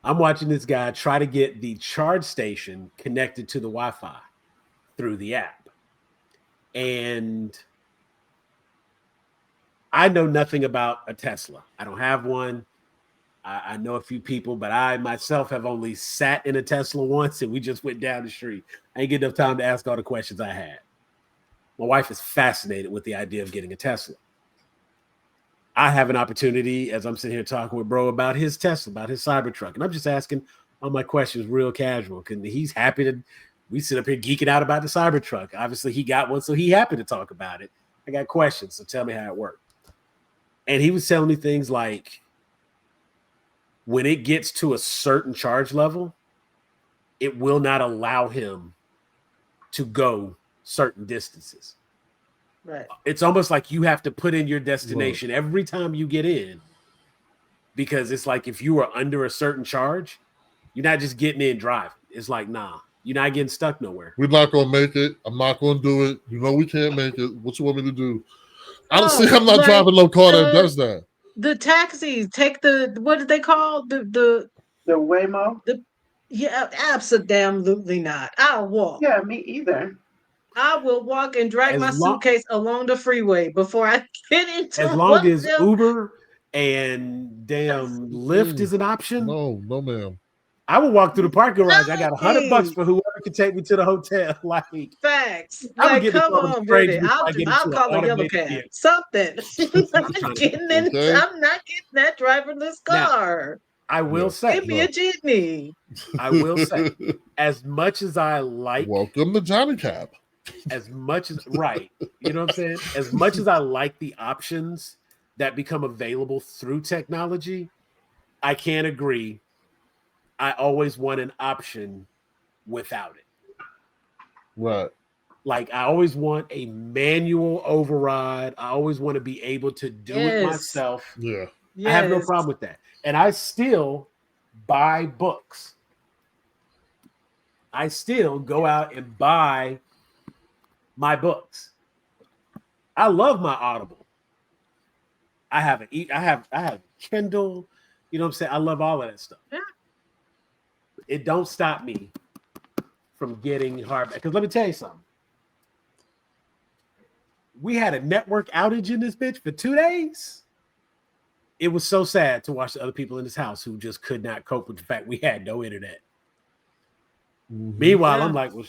I'm watching this guy try to get the charge station connected to the Wi-Fi through the app. And I know nothing about a Tesla. I don't have one. I know a few people, but I myself have only sat in a Tesla once, and we just went down the street. I ain't get enough time to ask all the questions I had. My wife is fascinated with the idea of getting a Tesla. I have an opportunity, as I'm sitting here talking with bro about his Tesla, about his Cybertruck, and I'm just asking all my questions real casual, because he's happy to. We sit up here geeking out about the Cybertruck. Obviously, he got one, so he happy to talk about it. I got questions, so tell me how it worked. And he was telling me things like, when it gets to a certain charge level, it will not allow him to go certain distances. Right. It's almost like you have to put in your destination every time you get in, because it's like if you are under a certain charge, you're not just getting in driving. It's like, nah, you're not getting stuck nowhere. We're not gonna make it. I'm not gonna do it. You know we can't make it. What you want me to do? I don't see. I'm not like driving no car that does that. The taxis take what did they call The Waymo? yeah, absolutely not. I'll walk. Yeah, me either. I will walk and drag my As long suitcase along the freeway before I get into as one long of as them. Uber and damn Lyft is an option, No, ma'am. I will walk through the parking garage. I got $100 Nothing. for whoever can take me to the hotel. Like, Facts. I would Like, get to come talking to on with strangers it. before I get I'll into an call a yellow automated cab. vehicle. Something. I'm I'm trying not to getting in. Okay. I'm not getting that driverless Now, car. I will say, Give me a jitney. I will say, as much as I like, Welcome to Johnny Cab. as much as, right, you know what I'm saying? As much as I like the options that become available through technology, I can't agree. I always want an option without it. Right. Like, I always want a manual override. I always want to be able to do it myself. Yeah. I have no Yes. problem with that. And I still buy books. I still go out and buy my books. I love my Audible. I have Kindle. You know what I'm saying? I love all of that stuff. Yeah. It don't stop me from getting hardback. Because let me tell you something. We had a network outage in this bitch for 2 days. It was so sad to watch the other people in this house who just could not cope with the fact we had no internet. Mm-hmm. Meanwhile, I'm like, well,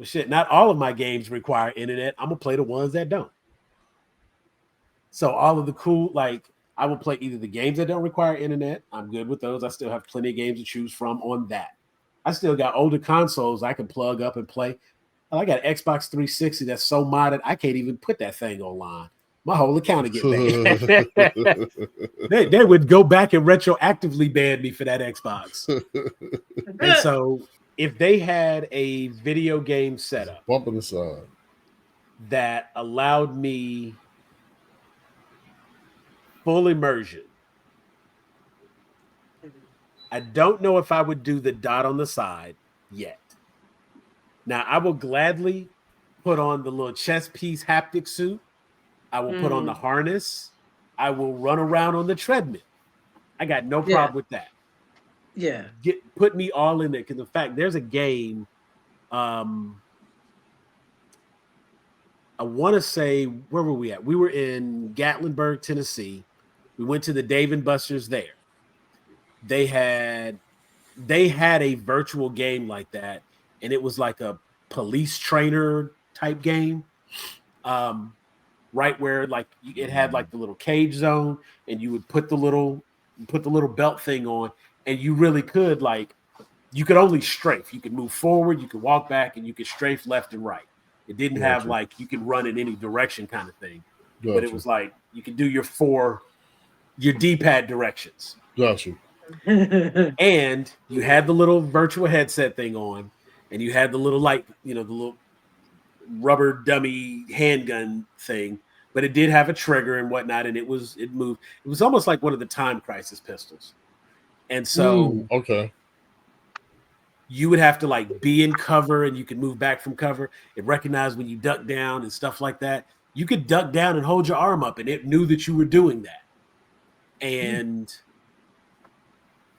shit, not all of my games require internet. I'm going to play the ones that don't. So all of the cool, like, I will play either the games that don't require internet. I'm good with those. I still have plenty of games to choose from on that. I still got older consoles I can plug up and play. I got an Xbox 360 that's so modded, I can't even put that thing online. My whole account would get banned. they would go back and retroactively ban me for that Xbox. And so if they had a video game setup bumping aside that allowed me full immersion, I don't know if I would do the dot on the side yet. Now, I will gladly put on the little chest piece haptic suit. I will put on the harness. I will run around on the treadmill. I got no problem with that. Yeah. Put me all in there. Because in fact, there's a game. I want to say, where were we at? We were in Gatlinburg, Tennessee. We went to the Dave & Buster's there. They had a virtual game like that, and it was like a police trainer type game. Right where like it had like the little cage zone, and you would put the little belt thing on, and you really could you could only strafe. You could move forward, you could walk back, and you could strafe left and right. It didn't have like you could run in any direction kind of thing, but it was like you could do your D-pad directions. Gotcha. And you had the little virtual headset thing on, and you had the little the little rubber dummy handgun thing, but it did have a trigger and whatnot, and it moved. It was almost like one of the Time Crisis pistols. And so you would have to like be in cover, and you could move back from cover. It recognized when you duck down and stuff like that. You could duck down and hold your arm up, and it knew that you were doing that. And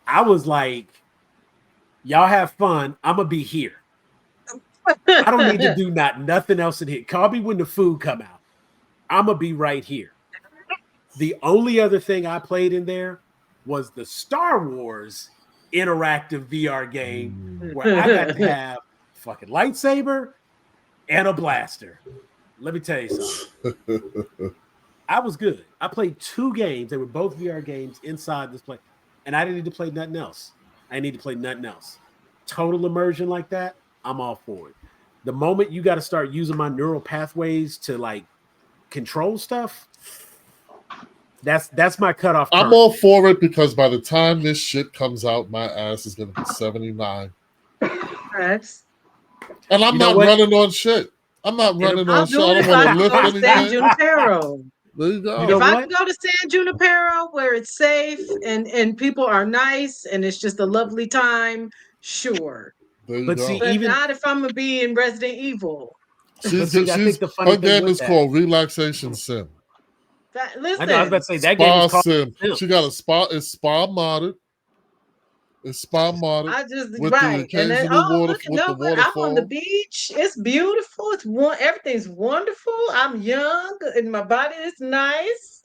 I was like, y'all have fun. I'm going to be here. I don't need to do nothing else in here. Call me when the food come out. I'm going to be right here. The only other thing I played in there was the Star Wars interactive VR game where I got to have a fucking lightsaber and a blaster. Let me tell you something. I was good. I played 2 games. They were both VR games inside this place. And I didn't need to play nothing else. I need to play nothing else. Total immersion like that, I'm all for it. The moment you got to start using my neural pathways to like control stuff, that's my cutoff. I'm all for it because by the time this shit comes out, my ass is going to be 79. Nice. And I'm not running on shit. I'm not running on shit. I don't want to lift anything. San Junipero. There you go. If I can go to San Junipero where it's safe and people are nice and it's just a lovely time, sure. But see, but not if I'm gonna be in Resident Evil. Her game is called Relaxation Sim. Listen, I was about to say that Spa game is called Sim. She got a spa. It's spa modded. It's spa modded. I just with right, the and then waterfall. I'm on the beach. It's beautiful. Everything's wonderful. I'm young and my body is nice.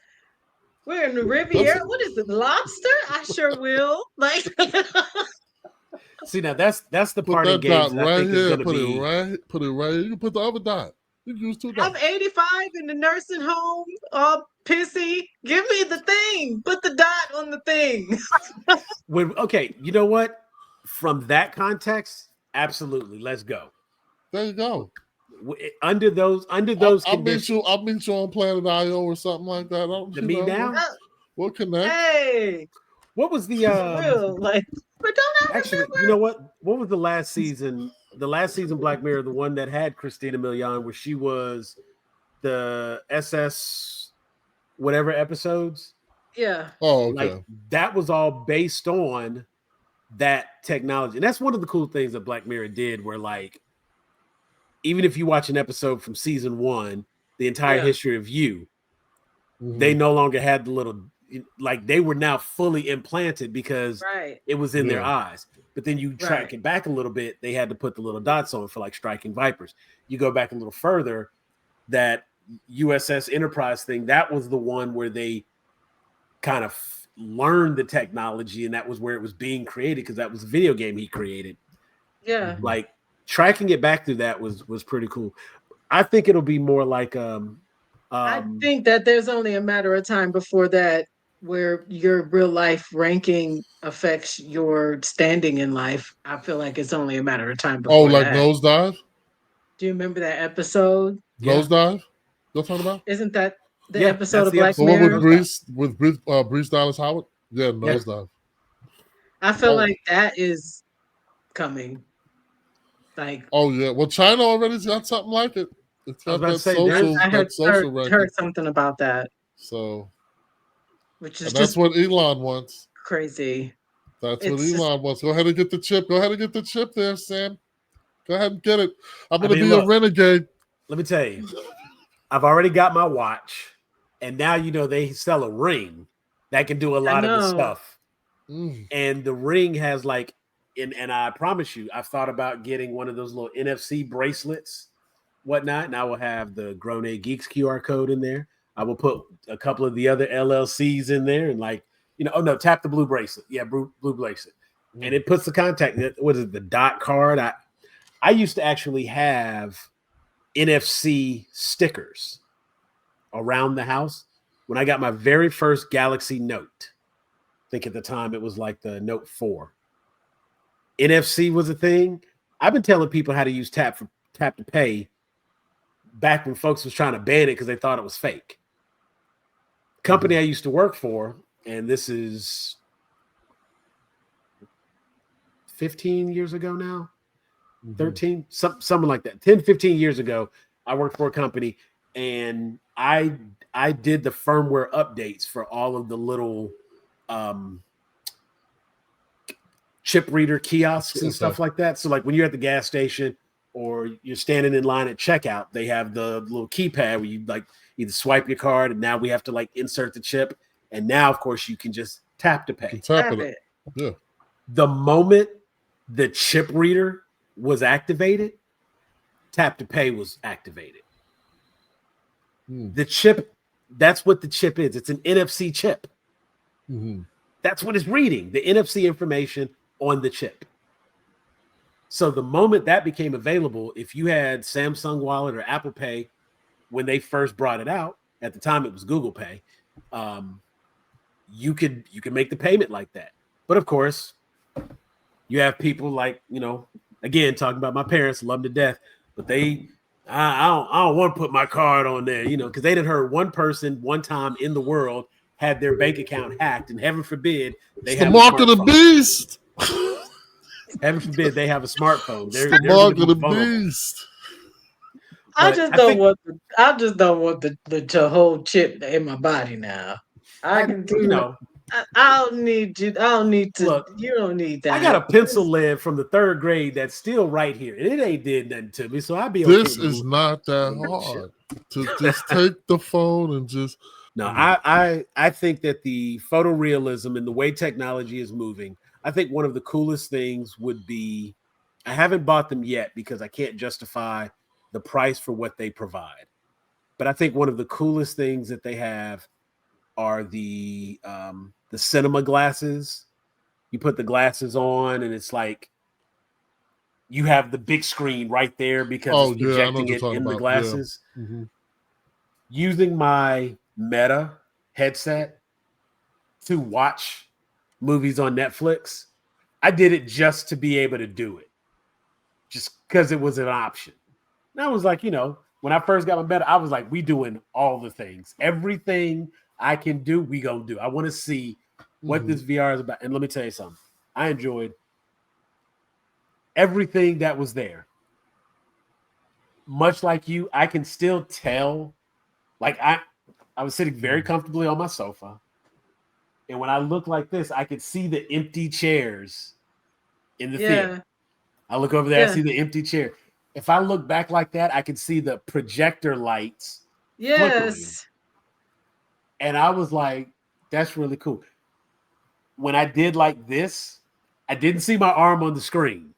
We're in the Riviera. What is it? Lobster? I sure will. Like, see now that's the part of games that I think is going to be. Put it right. You can put the other dot. You can use 2 dots. I'm 85 in the nursing home, all pissy. Give me the thing. Put the dot on the thing. Okay, you know what? From that context, absolutely. Let's go. There you go. Under those conditions, I'll meet you on Planet IO or something like that. To me now, we'll connect. Hey, what was the real like? But don't actually, remember. you know what? What was the last season? The last season Black Mirror, the one that had Christina Milian, where she was the SS whatever episodes. Yeah. Oh, okay. Like that was all based on that technology, and that's one of the cool things that Black Mirror did, where like even if you watch an episode from season 1, the entire history of you, they no longer had the little, like they were now fully implanted because it was in their eyes. But then you track it back a little bit, they had to put the little dots on for like striking vipers. You go back a little further, that USS Enterprise thing, that was the one where they kind of learned the technology, and that was where it was being created because that was a video game he created. Yeah. Like tracking it back through that was pretty cool. I think it'll be more like I think that there's only a matter of time before that where your real life ranking affects your standing in life. I feel like it's only a matter of time before like that. Nosedive? Do you remember that episode? Nosedive? You're talking about? Isn't that the episode of the Black Mirror? Mirror? With Brees Dallas Howard? Yeah, Nosedive. I feel like that is coming. Like, yeah. Well, China already's got something like it. It's got that social, I ranking. heard something about that. So, which is that's what Elon wants. Crazy. That's what Elon wants. Go ahead and get the chip. Go ahead and get the chip there, Sam. Go ahead and get it. I'm going to be a renegade. Let me tell you, I've already got my watch, and now they sell a ring that can do a lot of the stuff. And the ring has like, and I promise you, I've thought about getting one of those little NFC bracelets, whatnot, and I will have the Grown A Geeks QR code in there. I will put a couple of the other LLCs in there, and tap the blue bracelet. Yeah, blue bracelet. And it puts the contact, what is it, the dot card? I used to actually have NFC stickers around the house when I got my very first Galaxy Note. I think at the time it was like the Note 4. NFC was a thing. I've been telling people how to use tap to pay back when folks was trying to ban it because they thought it was fake. Company I used to work for, and this is 15 years ago now, 13, something like that. 10, 15 years ago, I worked for a company, and I did the firmware updates for all of the little chip reader kiosks and stuff like that. So like when you're at the gas station or you're standing in line at checkout, they have the little keypad where you like either swipe your card, and now we have to like insert the chip. And now, of course, you can just tap to pay. Tap it. Yeah. The moment the chip reader was activated, tap to pay was activated. The chip, that's what the chip is. It's an NFC chip. That's what it's reading, the NFC information on the chip. So the moment that became available, if you had Samsung Wallet or Apple Pay, when they first brought it out, at the time it was Google Pay, you could make the payment like that. But of course, you have people like, again, talking about my parents, love them to death, but I don't want to put my card on there, because they didn't heard one person one time in the world had their bank account hacked, and heaven forbid they have the mark of the beast. Heaven forbid they have a smartphone. They're the mark of the beast. I just don't want the whole chip in my body now. I can do I don't need you. I don't need to. Look, you don't need that. I got a pencil lead from the 3rd grade that's still right here, and it ain't did nothing to me. So I'll be okay. This is not that hard to just take the phone and just. No, I think that the photorealism and the way technology is moving, I think one of the coolest things would be, I haven't bought them yet because I can't justify the price for what they provide. But I think one of the coolest things that they have are the cinema glasses. You put the glasses on, and it's like you have the big screen right there because it's projecting it in the glasses. Yeah. Using my Meta headset to watch movies on Netflix, I did it just to be able to do it, just because it was an option. And I was like, when I first got my Meta, I was like, we doing all the things, everything I can do, we gonna do. I want to see what this VR is about. And let me tell you something, I enjoyed everything that was there. Much like you, I can still tell, like I was sitting very comfortably on my sofa, and when I look like this, I could see the empty chairs in the theater. I look over there, I see the empty chair. If I look back like that, I can see the projector lights flickering. Yes. And I was like, that's really cool. When I did like this, I didn't see my arm on the screen.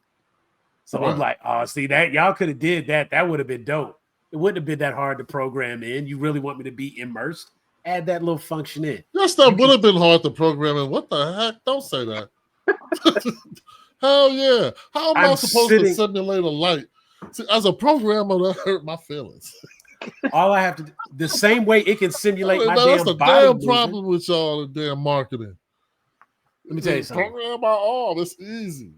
So I'm like, oh, see that y'all could have did that. That would have been dope. It wouldn't have been that hard to program in. You really want me to be immersed? Add that little function in. Yes, that would have been hard to program in. What the heck? Don't say that. Hell yeah. How am I supposed to simulate a light? See, as a programmer, that hurt my feelings. All I have to do, the same way it can simulate my that's damn the body damn problem with y'all and damn marketing. Let me tell you something. Program my arm. It's easy.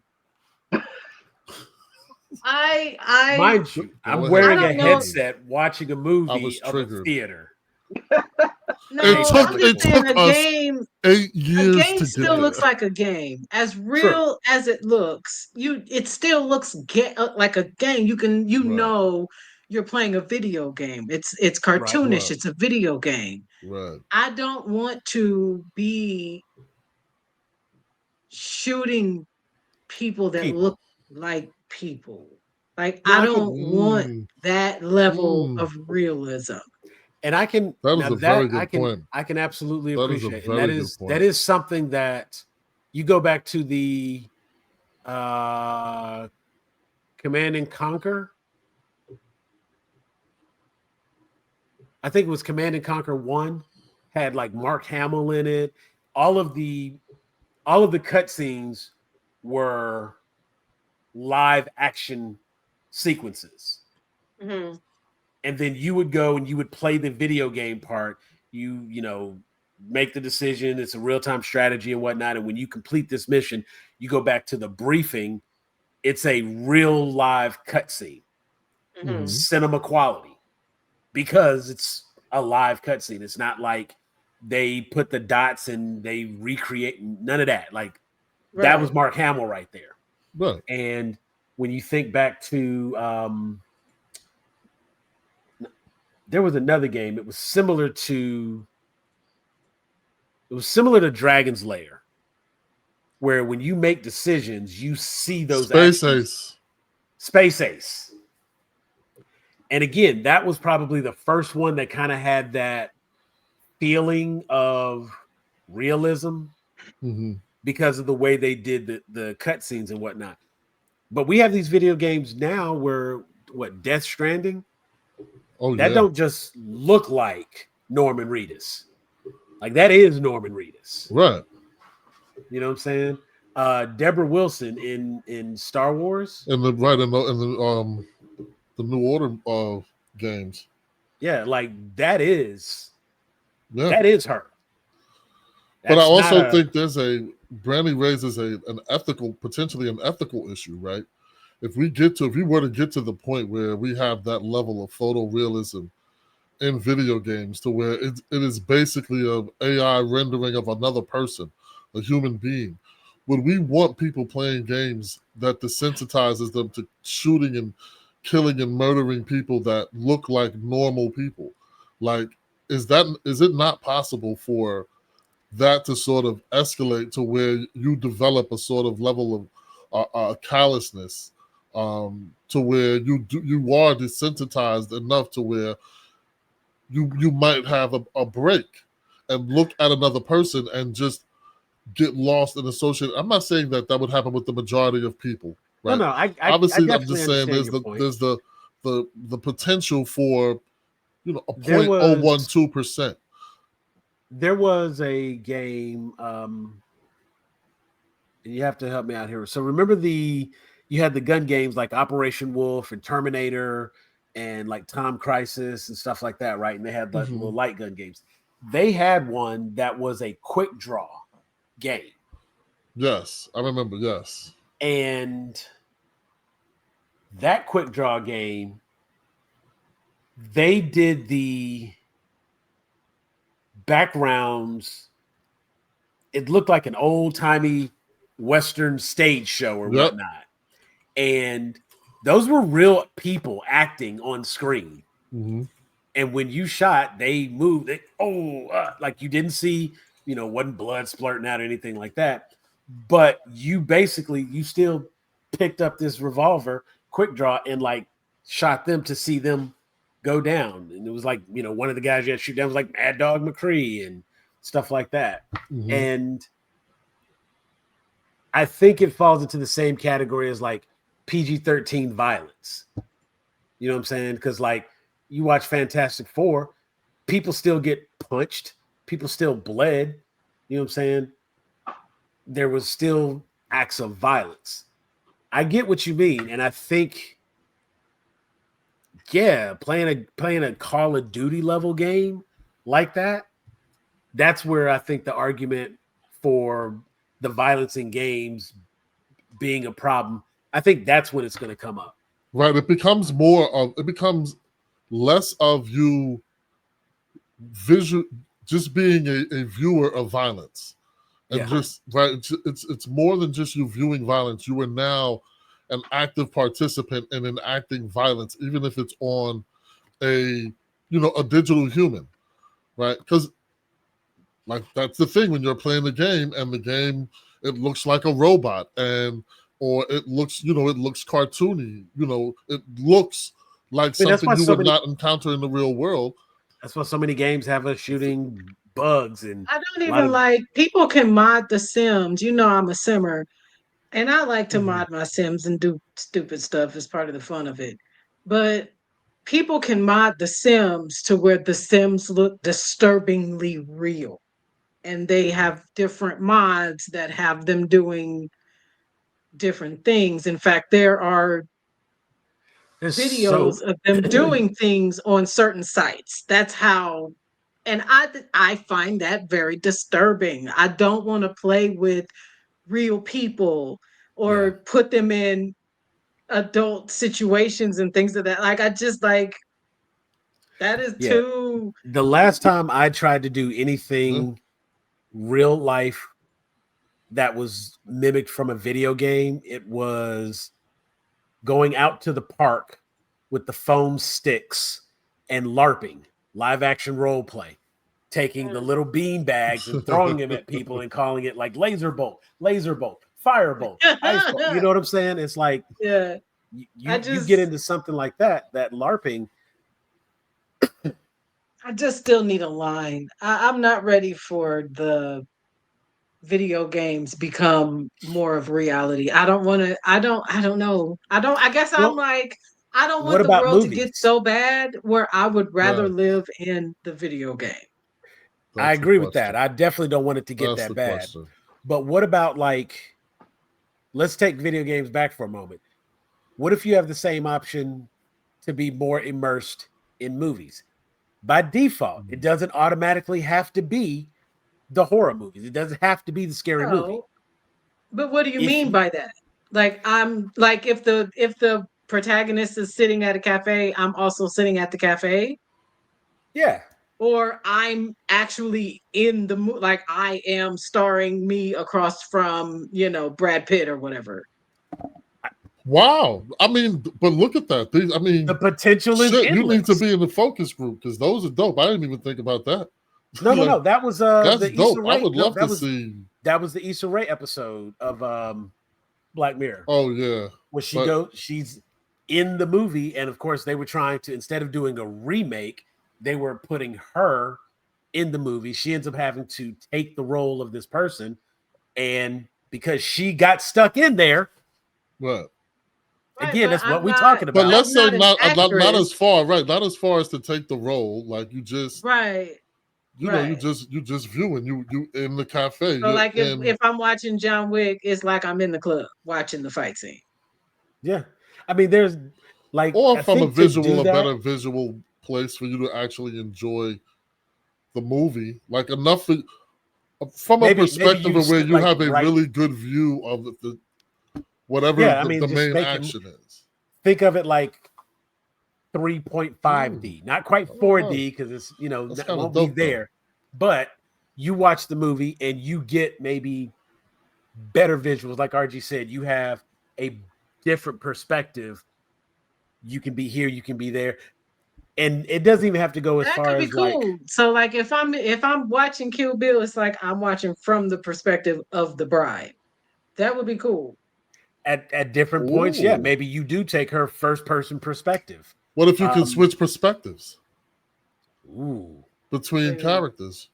Mind you, I'm wearing a headset watching a movie of a theater. No, it took us game, 8 years a game to still get looks there. like a game. As real as it looks, it still looks like a game. You know you're playing a video game. It's cartoonish. It's a video game. Right. I don't want to be shooting people that look like people. Like I don't want that level of realism. And I can that is a very good point. I can absolutely That appreciate is a very good point. That is something that you go back to the Command and Conquer. I think it was Command and Conquer 1, had like Mark Hamill in it. All of the cutscenes were live action sequences. Mm-hmm. And then you would go and you would play the video game part. You know, make the decision. It's a real-time strategy and whatnot. And when you complete this mission, you go back to the briefing. It's a real live cutscene, cinema quality, because it's a live cutscene. It's not like they put the dots and they recreate, none of that. Like that was Mark Hamill right there. Right. And when you think back to there was another game. It was similar to Dragon's Lair, where when you make decisions, you see those Space Ace. And again, that was probably the first one that kind of had that feeling of realism because of the way they did the cutscenes and whatnot. But we have these video games now where Death Stranding. That don't just look like Norman Reedus. Like that is Norman Reedus. Right. You know what I'm saying? Deborah Wilson in Star Wars. In the New Order games. Yeah, like that is her. But I also think Brandy raises potentially an ethical issue, right? If we were to get to the point where we have that level of photorealism in video games to where it is basically an AI rendering of another person, a human being, would we want people playing games that desensitizes them to shooting and killing and murdering people that look like normal people? Like, is it not possible for that to sort of escalate to where you develop a sort of level of callousness, to where you are desensitized enough to where you might have a break and look at another person and just get lost and associate. I'm not saying that would happen with the majority of people, right? No, obviously I'm just saying there's the potential for a 0.012%. There was a game, and you have to help me out here. So remember you had the gun games like Operation Wolf and Terminator and like Tom Crisis and stuff like that, right? And they had like little light gun games. They had one that was a quick draw game. Yes, I remember, yes. And that quick draw game, they did the backgrounds. It looked like an old-timey Western stage show or whatnot. And those were real people acting on screen. And when you shot, they moved. Like you didn't see, wasn't blood splurting out or anything like that. But you still picked up this revolver, quick draw, and like shot them to see them go down. And it was like, one of the guys you had to shoot down was like Mad Dog McCree and stuff like that. Mhm. And I think it falls into the same category as like PG-13 violence. You know what I'm saying? Because like you watch Fantastic Four, people still get punched, people still bled. You know what I'm saying? There was still acts of violence. I get what you mean, and I think, yeah, playing a Call of Duty level game like that, that's where I think the argument for the violence in games being a problem, I think that's when it's going to come up. Right. It becomes less of you just being a viewer of violence. And just right, it's more than just you viewing violence. You are now an active participant in enacting violence, even if it's on a digital human, right? Because like that's the thing when you're playing the game and the game it looks like a robot or it looks cartoony, it looks like something you would not encounter in the real world. That's why so many games have us shooting bugs. And I don't even like, people can mod the Sims. I'm a simmer, and I like to mod my Sims and do stupid stuff as part of the fun of it. But people can mod the Sims to where the Sims look disturbingly real. And they have different mods that have them doing different things. In fact, there are videos of them doing things on certain sites. That's how, and I find that very disturbing. I don't want to play with real people or put them in adult situations and things of that. Like, I just like, that is too. The last time I tried to do anything real life that was mimicked from a video game, it was going out to the park with the foam sticks and LARPing, live action role play, taking the little bean bags and throwing them at people and calling it like laser bolt, firebolt, ice bolt. You know what I'm saying? It's like, you get into something like that LARPing. I just still need a line. I'm not ready for the video games become more of reality. I don't want to. I don't know. I guess I'm like, I don't want the world to get so bad where I would rather live in the video game. I agree with that. I definitely don't want it to get that bad. But what about, like, let's take video games back for a moment. What if you have the same option to be more immersed in movies? By default, it doesn't automatically have to be the horror movies. It doesn't have to be the scary movie. But what do you mean by that? Like, I'm like, if the protagonist is sitting at a cafe, I'm also sitting at the cafe. Yeah. Or I'm actually in the movie, like I am starring me across from, Brad Pitt or whatever. Wow. I mean, but look at that. The potential is endless. You need to be in the focus group because those are dope. I didn't even think about that. No. That was that's the dope. Issa Rae. I would love to see. That was the Issa Rae episode of Black Mirror. Oh yeah. Where she's in the movie, and of course they were trying to, instead of doing a remake, they were putting her in the movie. She ends up having to take the role of this person, and because she got stuck in there. What? Again, that's what we're talking about. But let's say not as far, right? Not as far as to take the role. Like you just you just viewing you in the cafe. So like if I'm watching John Wick, it's like I'm in the club watching the fight scene. Yeah, I mean, there's like, or from a better visual place for you to actually enjoy the movie, like enough from a perspective of where you have a really good view of the whatever the main action is. Think of it like 3.5D, not quite 4D because it's that won't be there. But you watch the movie and you get maybe better visuals. Like RG said, you have a different perspective. You can be here, you can be there, and it doesn't even have to go as far as that could be cool. So like if I'm watching Kill Bill, it's like I'm watching from the perspective of the bride. That would be cool. At different points, maybe you do take her first person perspective. What if you could switch perspectives between Maybe. characters?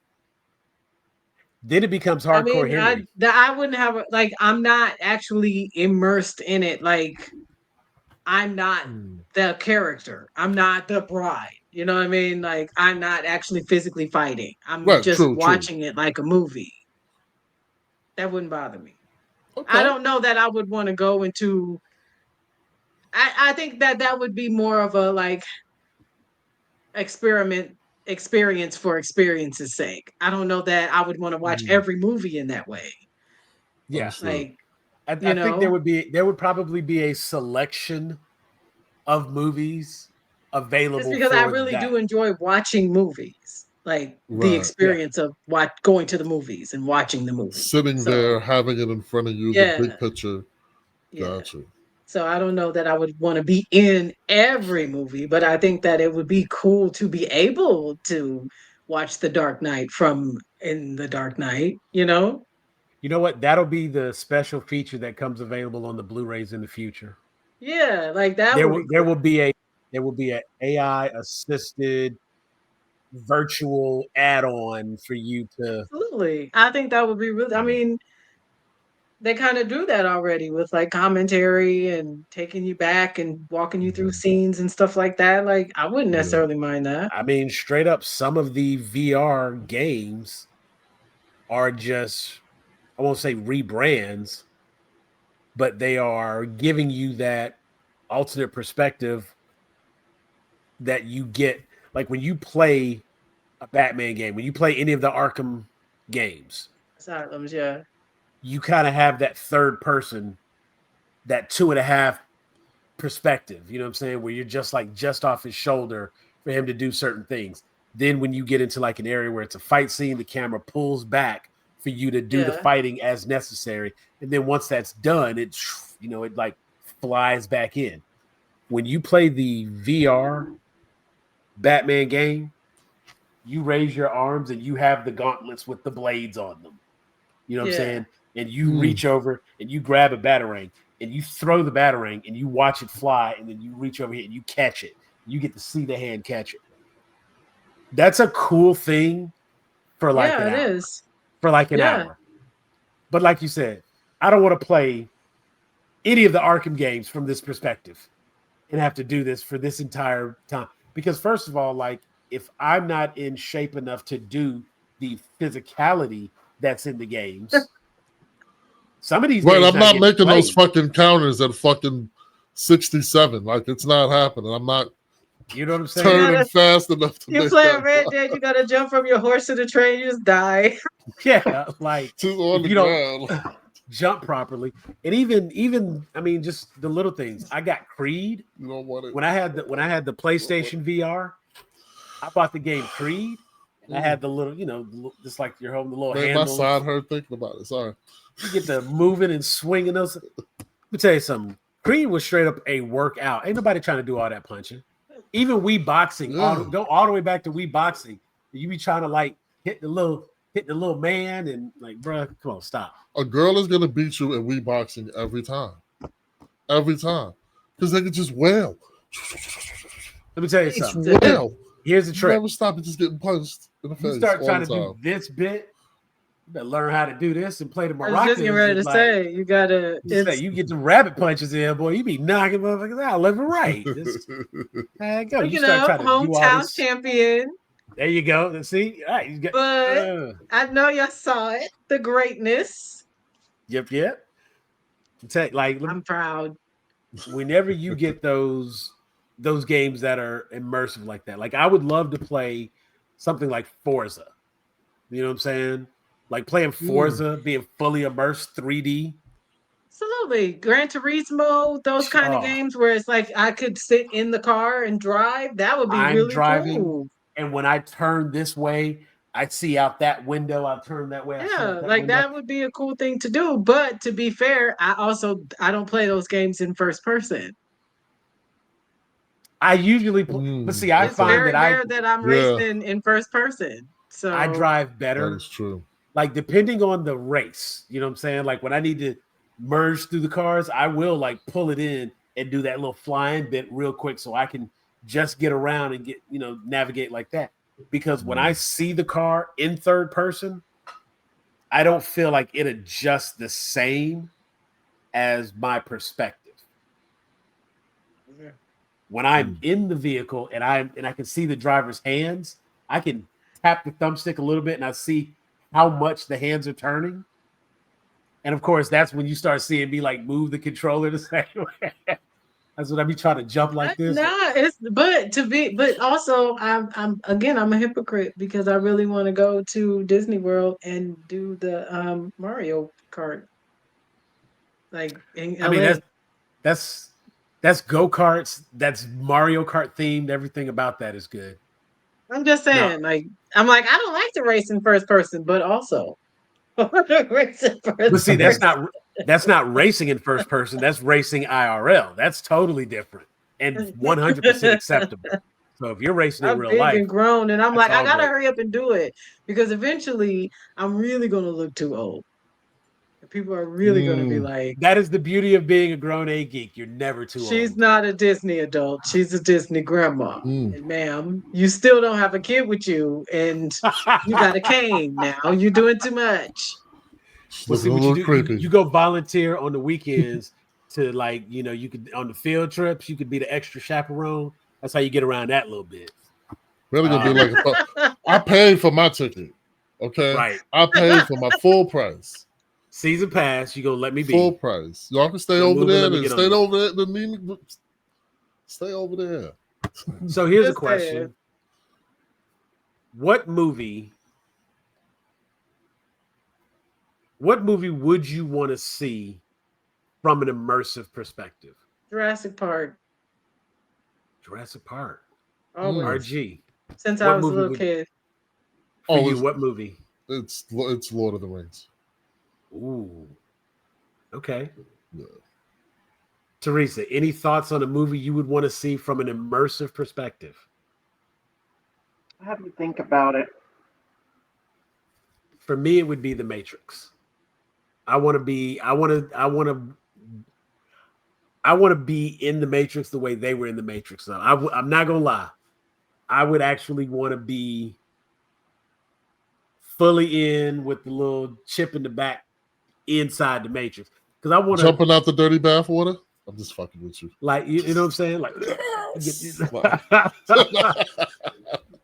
Then it becomes I hardcore mean, Henry. I wouldn't have like I'm not actually immersed in it. Like I'm not the character. I'm not the bride. You know what I mean? Like I'm not actually physically fighting. I'm Right, just true. watching it like a movie. That wouldn't bother me. I Okay. don't know that I would want to go into. I think that would be more of a like experience for experience's sake. I don't know that I would want to watch every movie in that way. Yeah, Understood. Like I think there would probably be a selection of movies it's available because I for really that. do enjoy watching movies. Like the Right. experience of going to the movies and watching the movie. Sitting So there, having it in front of you, the yeah, big picture. yeah. Gotcha. So I don't know that I would want to be in every movie, but I think that it would be cool to be able to watch The Dark Knight from in The Dark Knight, you know? You know what? That'll be the special feature that comes available on the Blu-rays in the future. Yeah, like that There would will be there cool. will be a there will be an AI assisted virtual add-on for you to. Absolutely. I think that would be really, I mean, they kind of do that already with like commentary and taking you back and walking you through scenes and stuff like that. Like, I wouldn't Yeah. necessarily mind that. I mean, straight up, some of the VR games are just, I won't say rebrands, but they are giving you that alternate perspective that you get. Like when you play a Batman game, when you play any of the Arkham games, Asylums, yeah. you kind of have that third person, that 2.5 perspective, you know what I'm saying? Where you're just like just off his shoulder for him to do certain things. Then when you get into like an area where it's a fight scene, the camera pulls back for you to do the Yeah. fighting as necessary. And then once that's done, it like flies back in. When you play the VR Batman game, you raise your arms and you have the gauntlets with the blades on them. You know what I'm Yeah. saying? And you reach over and you grab a batarang and you throw the batarang and you watch it fly, and then you reach over here and you catch it. You get to see the hand catch it. That's a cool thing for like Yeah, an it hour. is. For like an Yeah. hour. But like you said, I don't want to play any of the Arkham games from this perspective and have to do this for this entire time. Because first of all, like if I'm not in shape enough to do the physicality that's in the games, some of these Right, games I'm not making those played. fucking counters at fucking 67. Like, it's not happening. I'm not You know what I'm saying? turning fast enough to You make play that. Red Dead, you gotta jump from your horse to the train, you just die. Yeah, like Just on if the you don't ground. jump properly, and even I mean, just the little things. I got Creed You don't want it. when I had the PlayStation VR. I bought the game Creed, and I had the little, just like you're holding the little Made my handle. side hurt thinking about it. Sorry. You get the moving and swinging those. Let me tell you something. Creed was straight up a workout. Ain't nobody trying to do all that punching. Even Wii boxing, go all the way back to Wii boxing. You be trying to like hit the little man and like, bruh, come on, stop. A girl is gonna beat you in Wii boxing every time. Every time. Because they can just wail. Let me tell you It's something. wail. Here's the You trick. never stop it just getting punched in the face. You start all trying the to time. do this bit, you better learn how to do this and play the I was just getting ready to maracas. say, you gotta, You get the rabbit punches in, boy. You be knocking motherfuckers out left and right. There you go. You speaking start of trying to do all hometown this. champion, There you go. See, all right, you got, but I know y'all saw it, the greatness. yep. Like, I'm proud. whenever you get those games that are immersive like that, like I would love to play something like Forza. You know what I'm saying? Like playing Forza, being fully immersed 3D. Absolutely. Gran Turismo, those kind of games where it's like I could sit in the car and drive. That would be I'm really driving, cool. and when I turn this way, I see out that window. I'll turn that way. Yeah, like that would be a cool thing to do. But to be fair, I don't play those games in first person. I usually play, but see, I It's find very that rare that I'm racing in first person. So I drive better. That is true. Like depending on the race, you know what I'm saying? Like when I need to merge through the cars, I will like pull it in and do that little flying bit real quick so I can just get around and get, navigate like that. Because when I see the car in third person, I don't feel like it adjusts the same as my perspective. When I'm in the vehicle and I can see the driver's hands, I can tap the thumbstick a little bit and I see how much the hands are turning. And of course, that's when you start seeing me like move the controller the same way. That's what I be trying to jump like this. But also I'm a hypocrite because I really want to go to Disney World and do the Mario Kart. Like in LA. I mean, that's go-karts, that's Mario Kart themed. Everything about that is good. I'm just saying, I don't like to race in first person, but also race in first But see, person. that's not racing in first person. That's racing IRL. That's totally different and 100% acceptable. So if you're racing in I'm real big life, and grown, and I'm like, I gotta great. hurry up and do it because eventually I'm really gonna look too old. People are really going to be like, that is the beauty of being a grown A geek. You're never too old. She's not a Disney adult. She's a Disney grandma. And ma'am, you still don't have a kid with you, and you got a cane now. You're doing too much. Well, see what you do. You go volunteer on the weekends to you could on the field trips. You could be the extra chaperone. That's how you get around that little bit. Really gonna be like I paid for my ticket. Okay, right. I paid for my full price. Season pass, you gonna let me be full price. Y'all can stay over there and stay over there. Stay over there. So here's a question: What movie would you want to see from an immersive perspective? Jurassic Park. Always. RG. Since I was a little kid. What movie? It's Lord of the Rings. Ooh. Okay. Yeah. Teresa, any thoughts on a movie you would want to see from an immersive perspective? I have to think about it. For me, it would be The Matrix. I want to be in the Matrix the way they were in the Matrix. So I'm not gonna lie. I would actually want to be fully in with the little chip in the back inside the Matrix, because I want to jumping out the dirty bathwater. I'm just fucking with you. Like you know what I'm saying? Like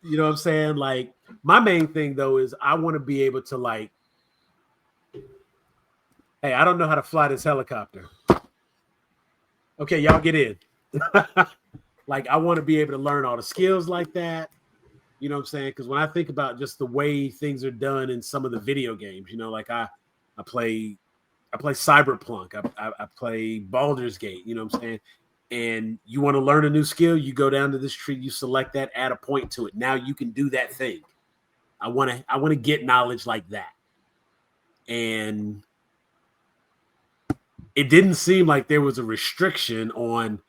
you know what I'm saying? Like my main thing though is I want to be able to like, hey, I don't know how to fly this helicopter. Okay, y'all get in. Like I want to be able to learn all the skills like that. You know what I'm saying? Because when I think about just the way things are done in some of the video games, like I play Cyberpunk, I play Baldur's Gate, you know what I'm saying? And you want to learn a new skill, you go down to this tree, you select that, add a point to it. Now you can do that thing. I want to get knowledge like that. And it didn't seem like there was a restriction on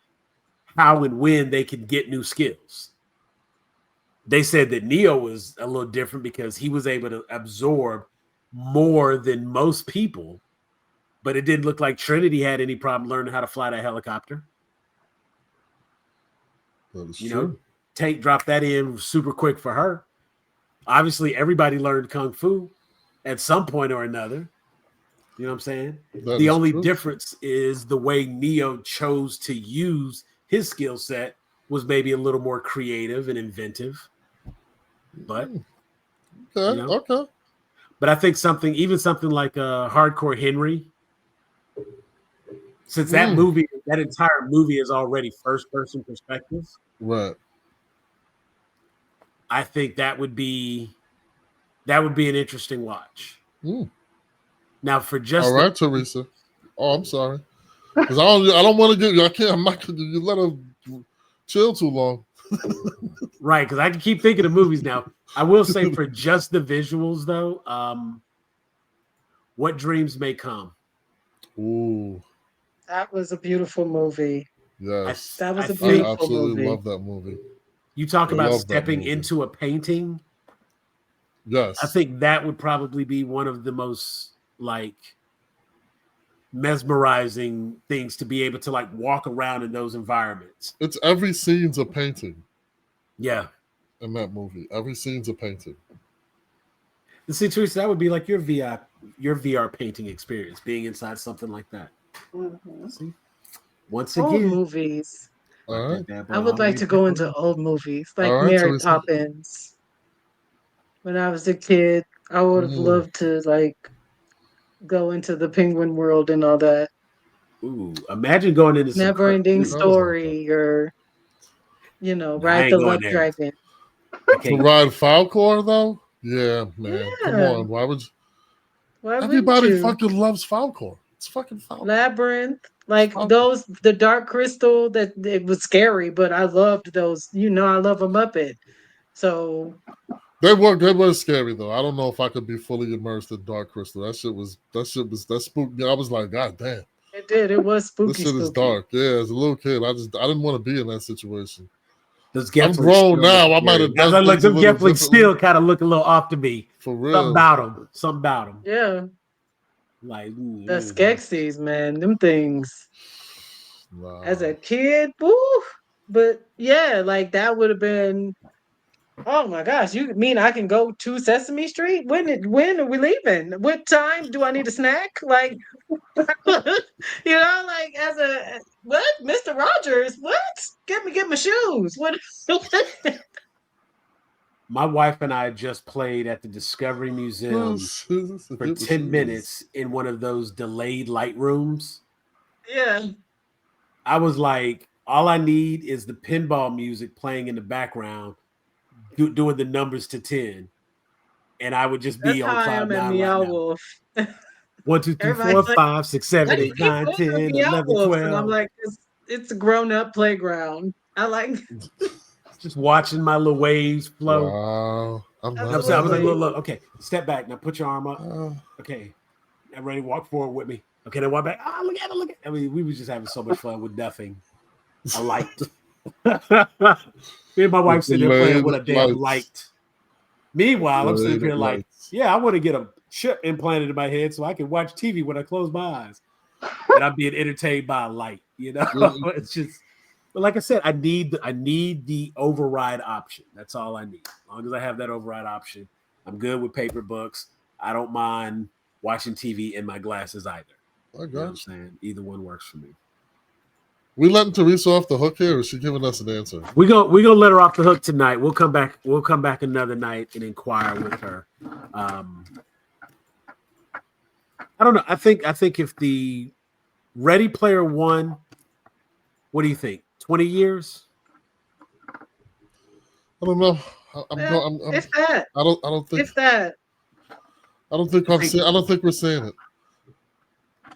how and when they could get new skills. They said that Neo was a little different because he was able to absorb more than most people, but it didn't look like Trinity had any problem learning how to fly that helicopter. That is true. Tank dropped that in super quick for her. Obviously, everybody learned Kung Fu at some point or another. You know what I'm saying? The only difference is the way Neo chose to use his skill set was maybe a little more creative and inventive. But okay. But I think something like Hardcore Henry, since that entire movie is already first person perspective, right? I think that would be an interesting watch. Now for just all right, Teresa. Oh, I'm sorry, because I don't want to get you. I can't. I'm not going to let her chill too long. Right, because I can keep thinking of movies now. I will say for just the visuals though, What Dreams May Come. Ooh, that was a beautiful movie. Yes, that was a beautiful movie. I absolutely love that movie. You talk about stepping into a painting. Yes, I think that would probably be one of the most like mesmerizing things to be able to like walk around in those environments. It's every scene's a painting. Yeah. In that movie, every scene's a painting. See, Teresa, that would be like your VR painting experience, being inside something like that. Mm-hmm. See, once Old again, movies. All right. I would like to go into old movies, like All right, Mary Teresa. Poppins. When I was a kid, I would have loved to like go into the penguin world and all that. Ooh, imagine going into some Never ending cartoons. story, or I ride ain't the going luck there. dragon. I To can't. ride Falcor though? Yeah, man. Come Yeah. on. Why would you? Why wouldn't Everybody you? fucking loves Falcor. It's fucking Falcor. Labyrinth, like Falcor. the Dark Crystal. That it was scary, but I loved those. I love a Muppet. So They were scary though. I don't know if I could be fully immersed in Dark Crystal. That spooked me. I was like, God damn. it did. It was spooky. This shit is dark. Yeah, as a little kid, I didn't want to be in that situation. Those I'm grown now. I might have done like things a them little Gepling still kind of look a little off to me. For real. Something about them. Yeah. Like The Skeksis, man, them things. Wow. As a kid, woo. But yeah, like that would have been. Oh my gosh! You mean I can go to Sesame Street? When are we leaving? What time do I need a snack? Like, like as a what, Mr. Rogers? What? Get my shoes. What? My wife and I just played at the Discovery Museum for 10 minutes in one of those delayed light rooms. Yeah. I was like, all I need is the pinball music playing in the background, doing the numbers to 10. And I would just be on cloud nine right now. 1, 2, 3, 4, 5, 6, 7, 8, 9, 10, 11, 12. And I'm like, it's a grown-up playground. I like just watching my little waves flow. Wow. I was like, look, okay, step back. Now put your arm up. Okay. I'm ready to walk forward with me. Okay, then walk back. Look at it. I mean, we were just having so much fun with nothing. A light. Me and my wife sitting there playing with a damn light. Meanwhile, I'm sitting here like, I want to get a chip implanted in my head so I can watch TV when I close my eyes. And I'm being entertained by a light, It's just, but like I said, I need the override option. That's all I need. As long as I have that override option, I'm good with paper books. I don't mind watching TV in my glasses either. I got you know what I'm saying? Either one works for me. We letting Teresa off the hook here, or is she giving us an answer? We're gonna let her off the hook tonight. We'll come back another night and inquire with her. I don't know. I think if the Ready Player One, what do you think? 20 years? I don't know. If that. I don't think. If that. I don't think we're saying it.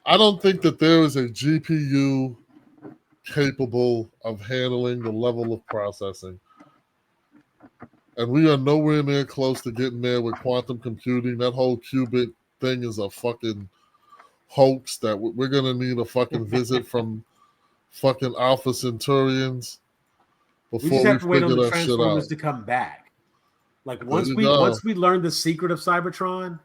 I don't think that there is a GPU capable of handling the level of processing. And we are nowhere near close to getting there with quantum computing. That whole qubit thing is a fucking hoax that we're going to need a fucking visit from fucking Alpha Centaurians before we have to wait on the that shit Transformers out. to come back. Like once we learn the secret of Cybertron,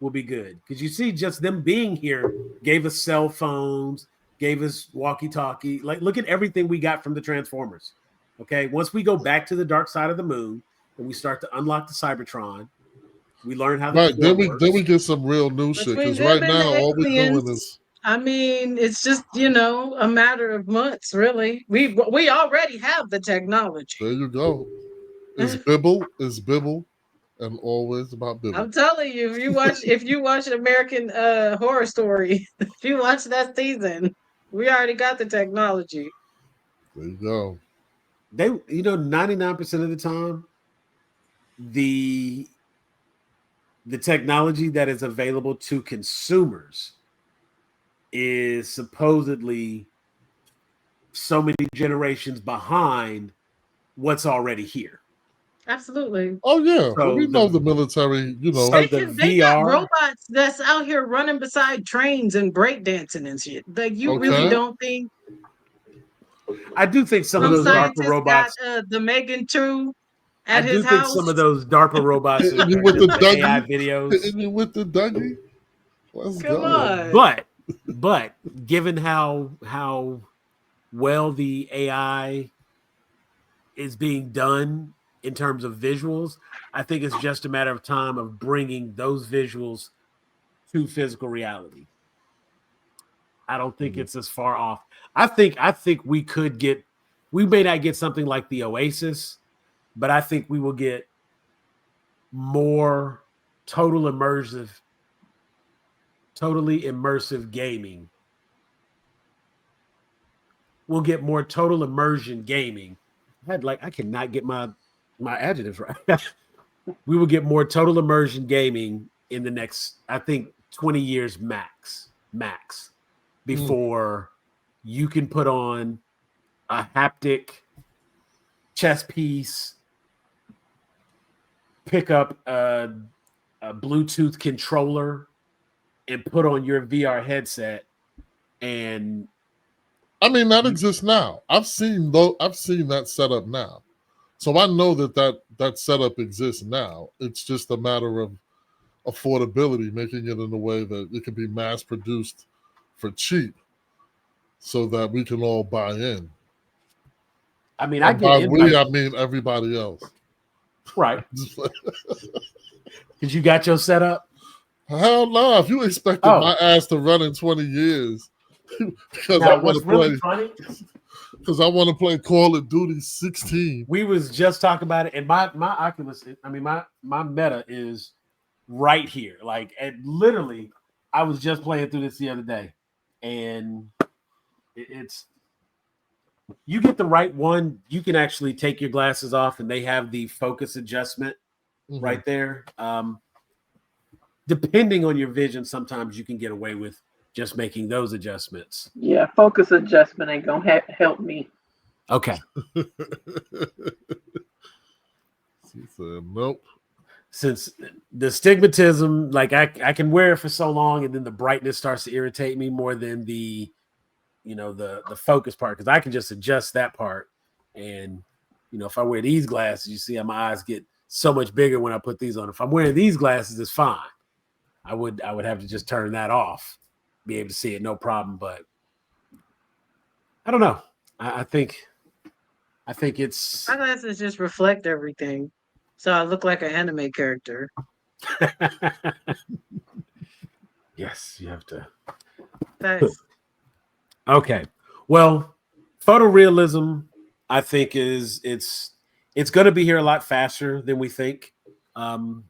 we'll be good. Because you see, just them being here gave us cell phones, gave us walkie-talkie. Like, look at everything we got from the Transformers. Okay, once we go back to the dark side of the moon and we start to unlock the Cybertron, we learn how. Right, then we get some real new shit. Because right now, all we're doing is. I mean, it's just a matter of months, really. We already have the technology. There you go. Is Bibble, and always about Bibble. I'm telling you, if you watch American Horror Story, if you watch that season, we already got the technology. There you go. 99% of the time, the technology that is available to consumers is supposedly so many generations behind what's already here. Absolutely. Oh yeah, so we know the military. They got robots that's out here running beside trains and breakdancing and shit. Like you really don't think? I do think some of those DARPA robots got the Megan 2 at his house. I do think some of those DARPA robots are with the AI videos. Hitting you with the Dougie. Come on. But But given how well the AI is being done in terms of visuals, I think it's just a matter of time of bringing those visuals to physical reality. I don't think it's as far off. I think we may not get something like the Oasis, but I think we will get more totally immersive gaming. We'll get more total immersion gaming. I cannot get my adjectives right. We will get more total immersion gaming in the next, I think, 20 years max, before you can put on a haptic chess piece, pick up a Bluetooth controller, and put on your VR headset. And I mean, that exists now. I've seen that setup now. So I know that setup exists now. It's just a matter of affordability, making it in a way that it can be mass produced for cheap so that we can all buy in. I mean, I mean everybody else. Right. Because you got your setup? Hell no. If you expected my ass to run in 20 years because I want to play because I want to play Call of Duty 16. We was just talking about it, and my Oculus, my Meta is right here. Like, and literally, I was just playing through this the other day, and it's you get the right one, you can actually take your glasses off, and they have the focus adjustment right there. Depending on your vision, sometimes you can get away with just making those adjustments. Yeah, focus adjustment ain't gonna help me. Okay. She said nope. Since the stigmatism, like I can wear it for so long, and then the brightness starts to irritate me more than the focus part, because I can just adjust that part. And if I wear these glasses, you see how my eyes get so much bigger when I put these on. If I'm wearing these glasses, it's fine. I would have to just turn that off, be able to see it, no problem. But I don't know. I think it's my glasses just reflect everything, so I look like an anime character. Yes, you have to. Thanks. Okay. Well, photorealism, I think it's going to be here a lot faster than we think. One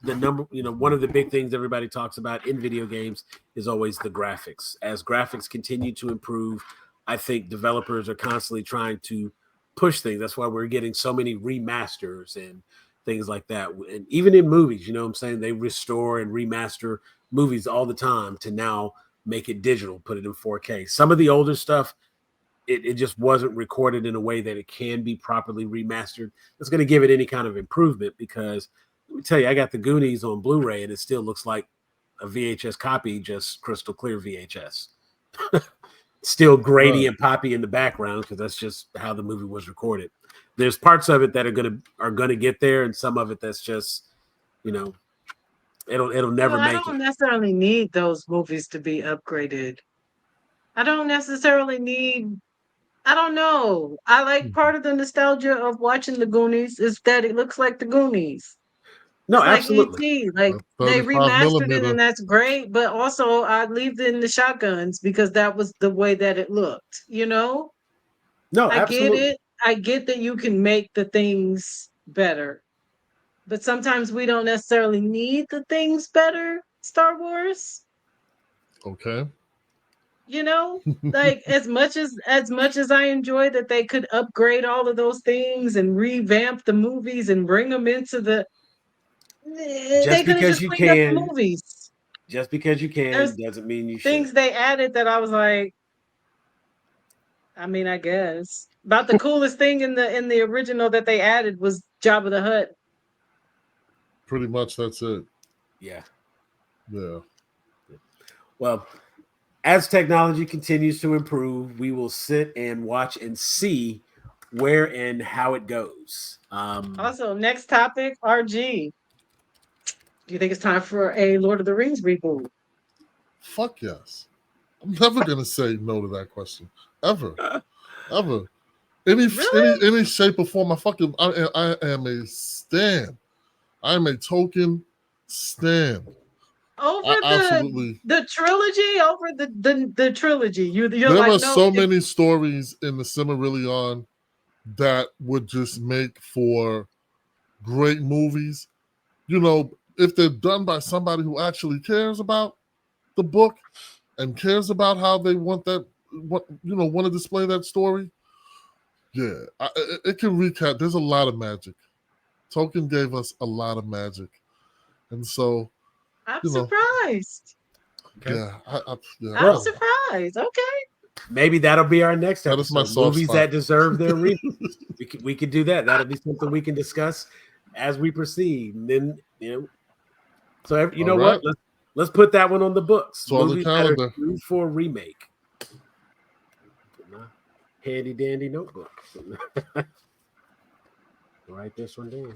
of the big things everybody talks about in video games is always the graphics. As graphics continue to improve, I think developers are constantly trying to push things. That's why we're getting so many remasters and things like that. And even in movies, what I'm saying, they restore and remaster movies all the time to now make it digital, put it in 4K. Some of the older stuff, it just wasn't recorded in a way that it can be properly remastered. It's going to give it any kind of improvement, because let me tell you, I got the Goonies on Blu-ray, and it still looks like a VHS copy, just crystal clear VHS. Still grainy and poppy in the background, because that's just how the movie was recorded. There's parts of it that are gonna get there, and some of it that's just, it'll never make it. I don't necessarily need those movies to be upgraded. I don't necessarily need. I don't know. I like part of the nostalgia of watching the Goonies is that it looks like the Goonies. No, it's absolutely. Like E.T. Like they remastered it, and that's great. But also, I leave it in the shotguns because that was the way that it looked. No, I absolutely. get it. I get that you can make the things better, but sometimes we don't necessarily need the things better. Star Wars. Okay. Like as much as I enjoy that they could upgrade all of those things and revamp the movies and bring them into the. They could have just cleaned up the movies. Just because you can doesn't mean you should. Things they added that I was like, I mean, I guess. About the coolest thing in the original that they added was Jabba the Hutt. Pretty much that's it. Yeah. Yeah. Well, as technology continues to improve, we will sit and watch and see where and how it goes. Also, next topic, RG. Do you think it's time for a Lord of the Rings reboot? Fuck yes. I'm never gonna say no to that question. Ever. Any shape or form. I am a stan. I am a token stan. Over Absolutely. the trilogy, over the trilogy. You're there like, are no, so many stories in the Silmarillion that would just make for great movies. You know, if they're done by somebody who actually cares about the book and cares about how they want to display that story. Yeah, it can recap. There's a lot of magic. Tolkien gave us a lot of magic, and so I'm surprised. Okay. Yeah, I'm surprised. Okay. Maybe that'll be our next That is my episode. soft Movies spot. that deserve their remakes. we could do that. That'll be something we can discuss as we proceed. And then so you know what? Let's put that one on the books. So on the Movies that are calendar. due for remake. My handy dandy notebook. Write this one down.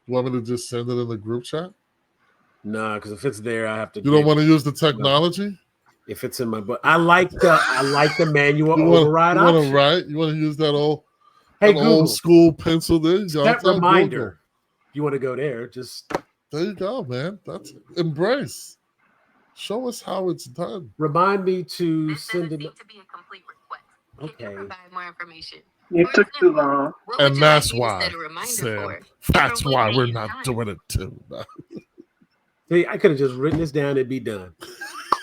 You want me to just send it in the group chat? Nah, because if it's there, I have to. You don't want to use the technology? If it's in my book, I like the manual override you option. You want to use that old Google, old school pencil? There you go. Set reminder. Google. You want to go there? Just there you go, man. That's embrace. Show us how it's done. Remind me to send it. To be a complete request. Okay. Can you provide more information? You took too long. And that's why, Sam, that's why we're not doing it too. See, I could have just written this down and be done.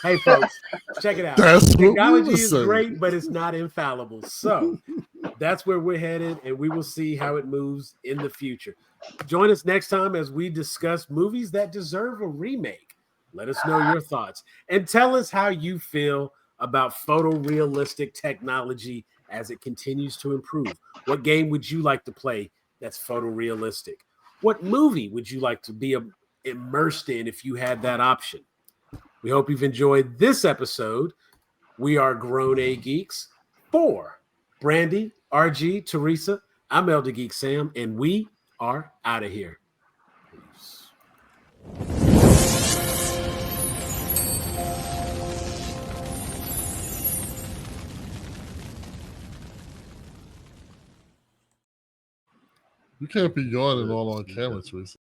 Hey, folks, check it out. That's Technology is great, but it's not infallible. So that's where we're headed, and we will see how it moves in the future. Join us next time as we discuss movies that deserve a remake. Let us know your thoughts and tell us how you feel about photorealistic technology as it continues to improve. What game would you like to play that's photorealistic? What movie would you like to be immersed in if you had that option? We hope you've enjoyed this episode. We are Grown A Geeks. For Brandy, RG, Teresa, I'm Elder Geek Sam, and we are out of here. Peace. You can't be yawning all on camera, Teresa.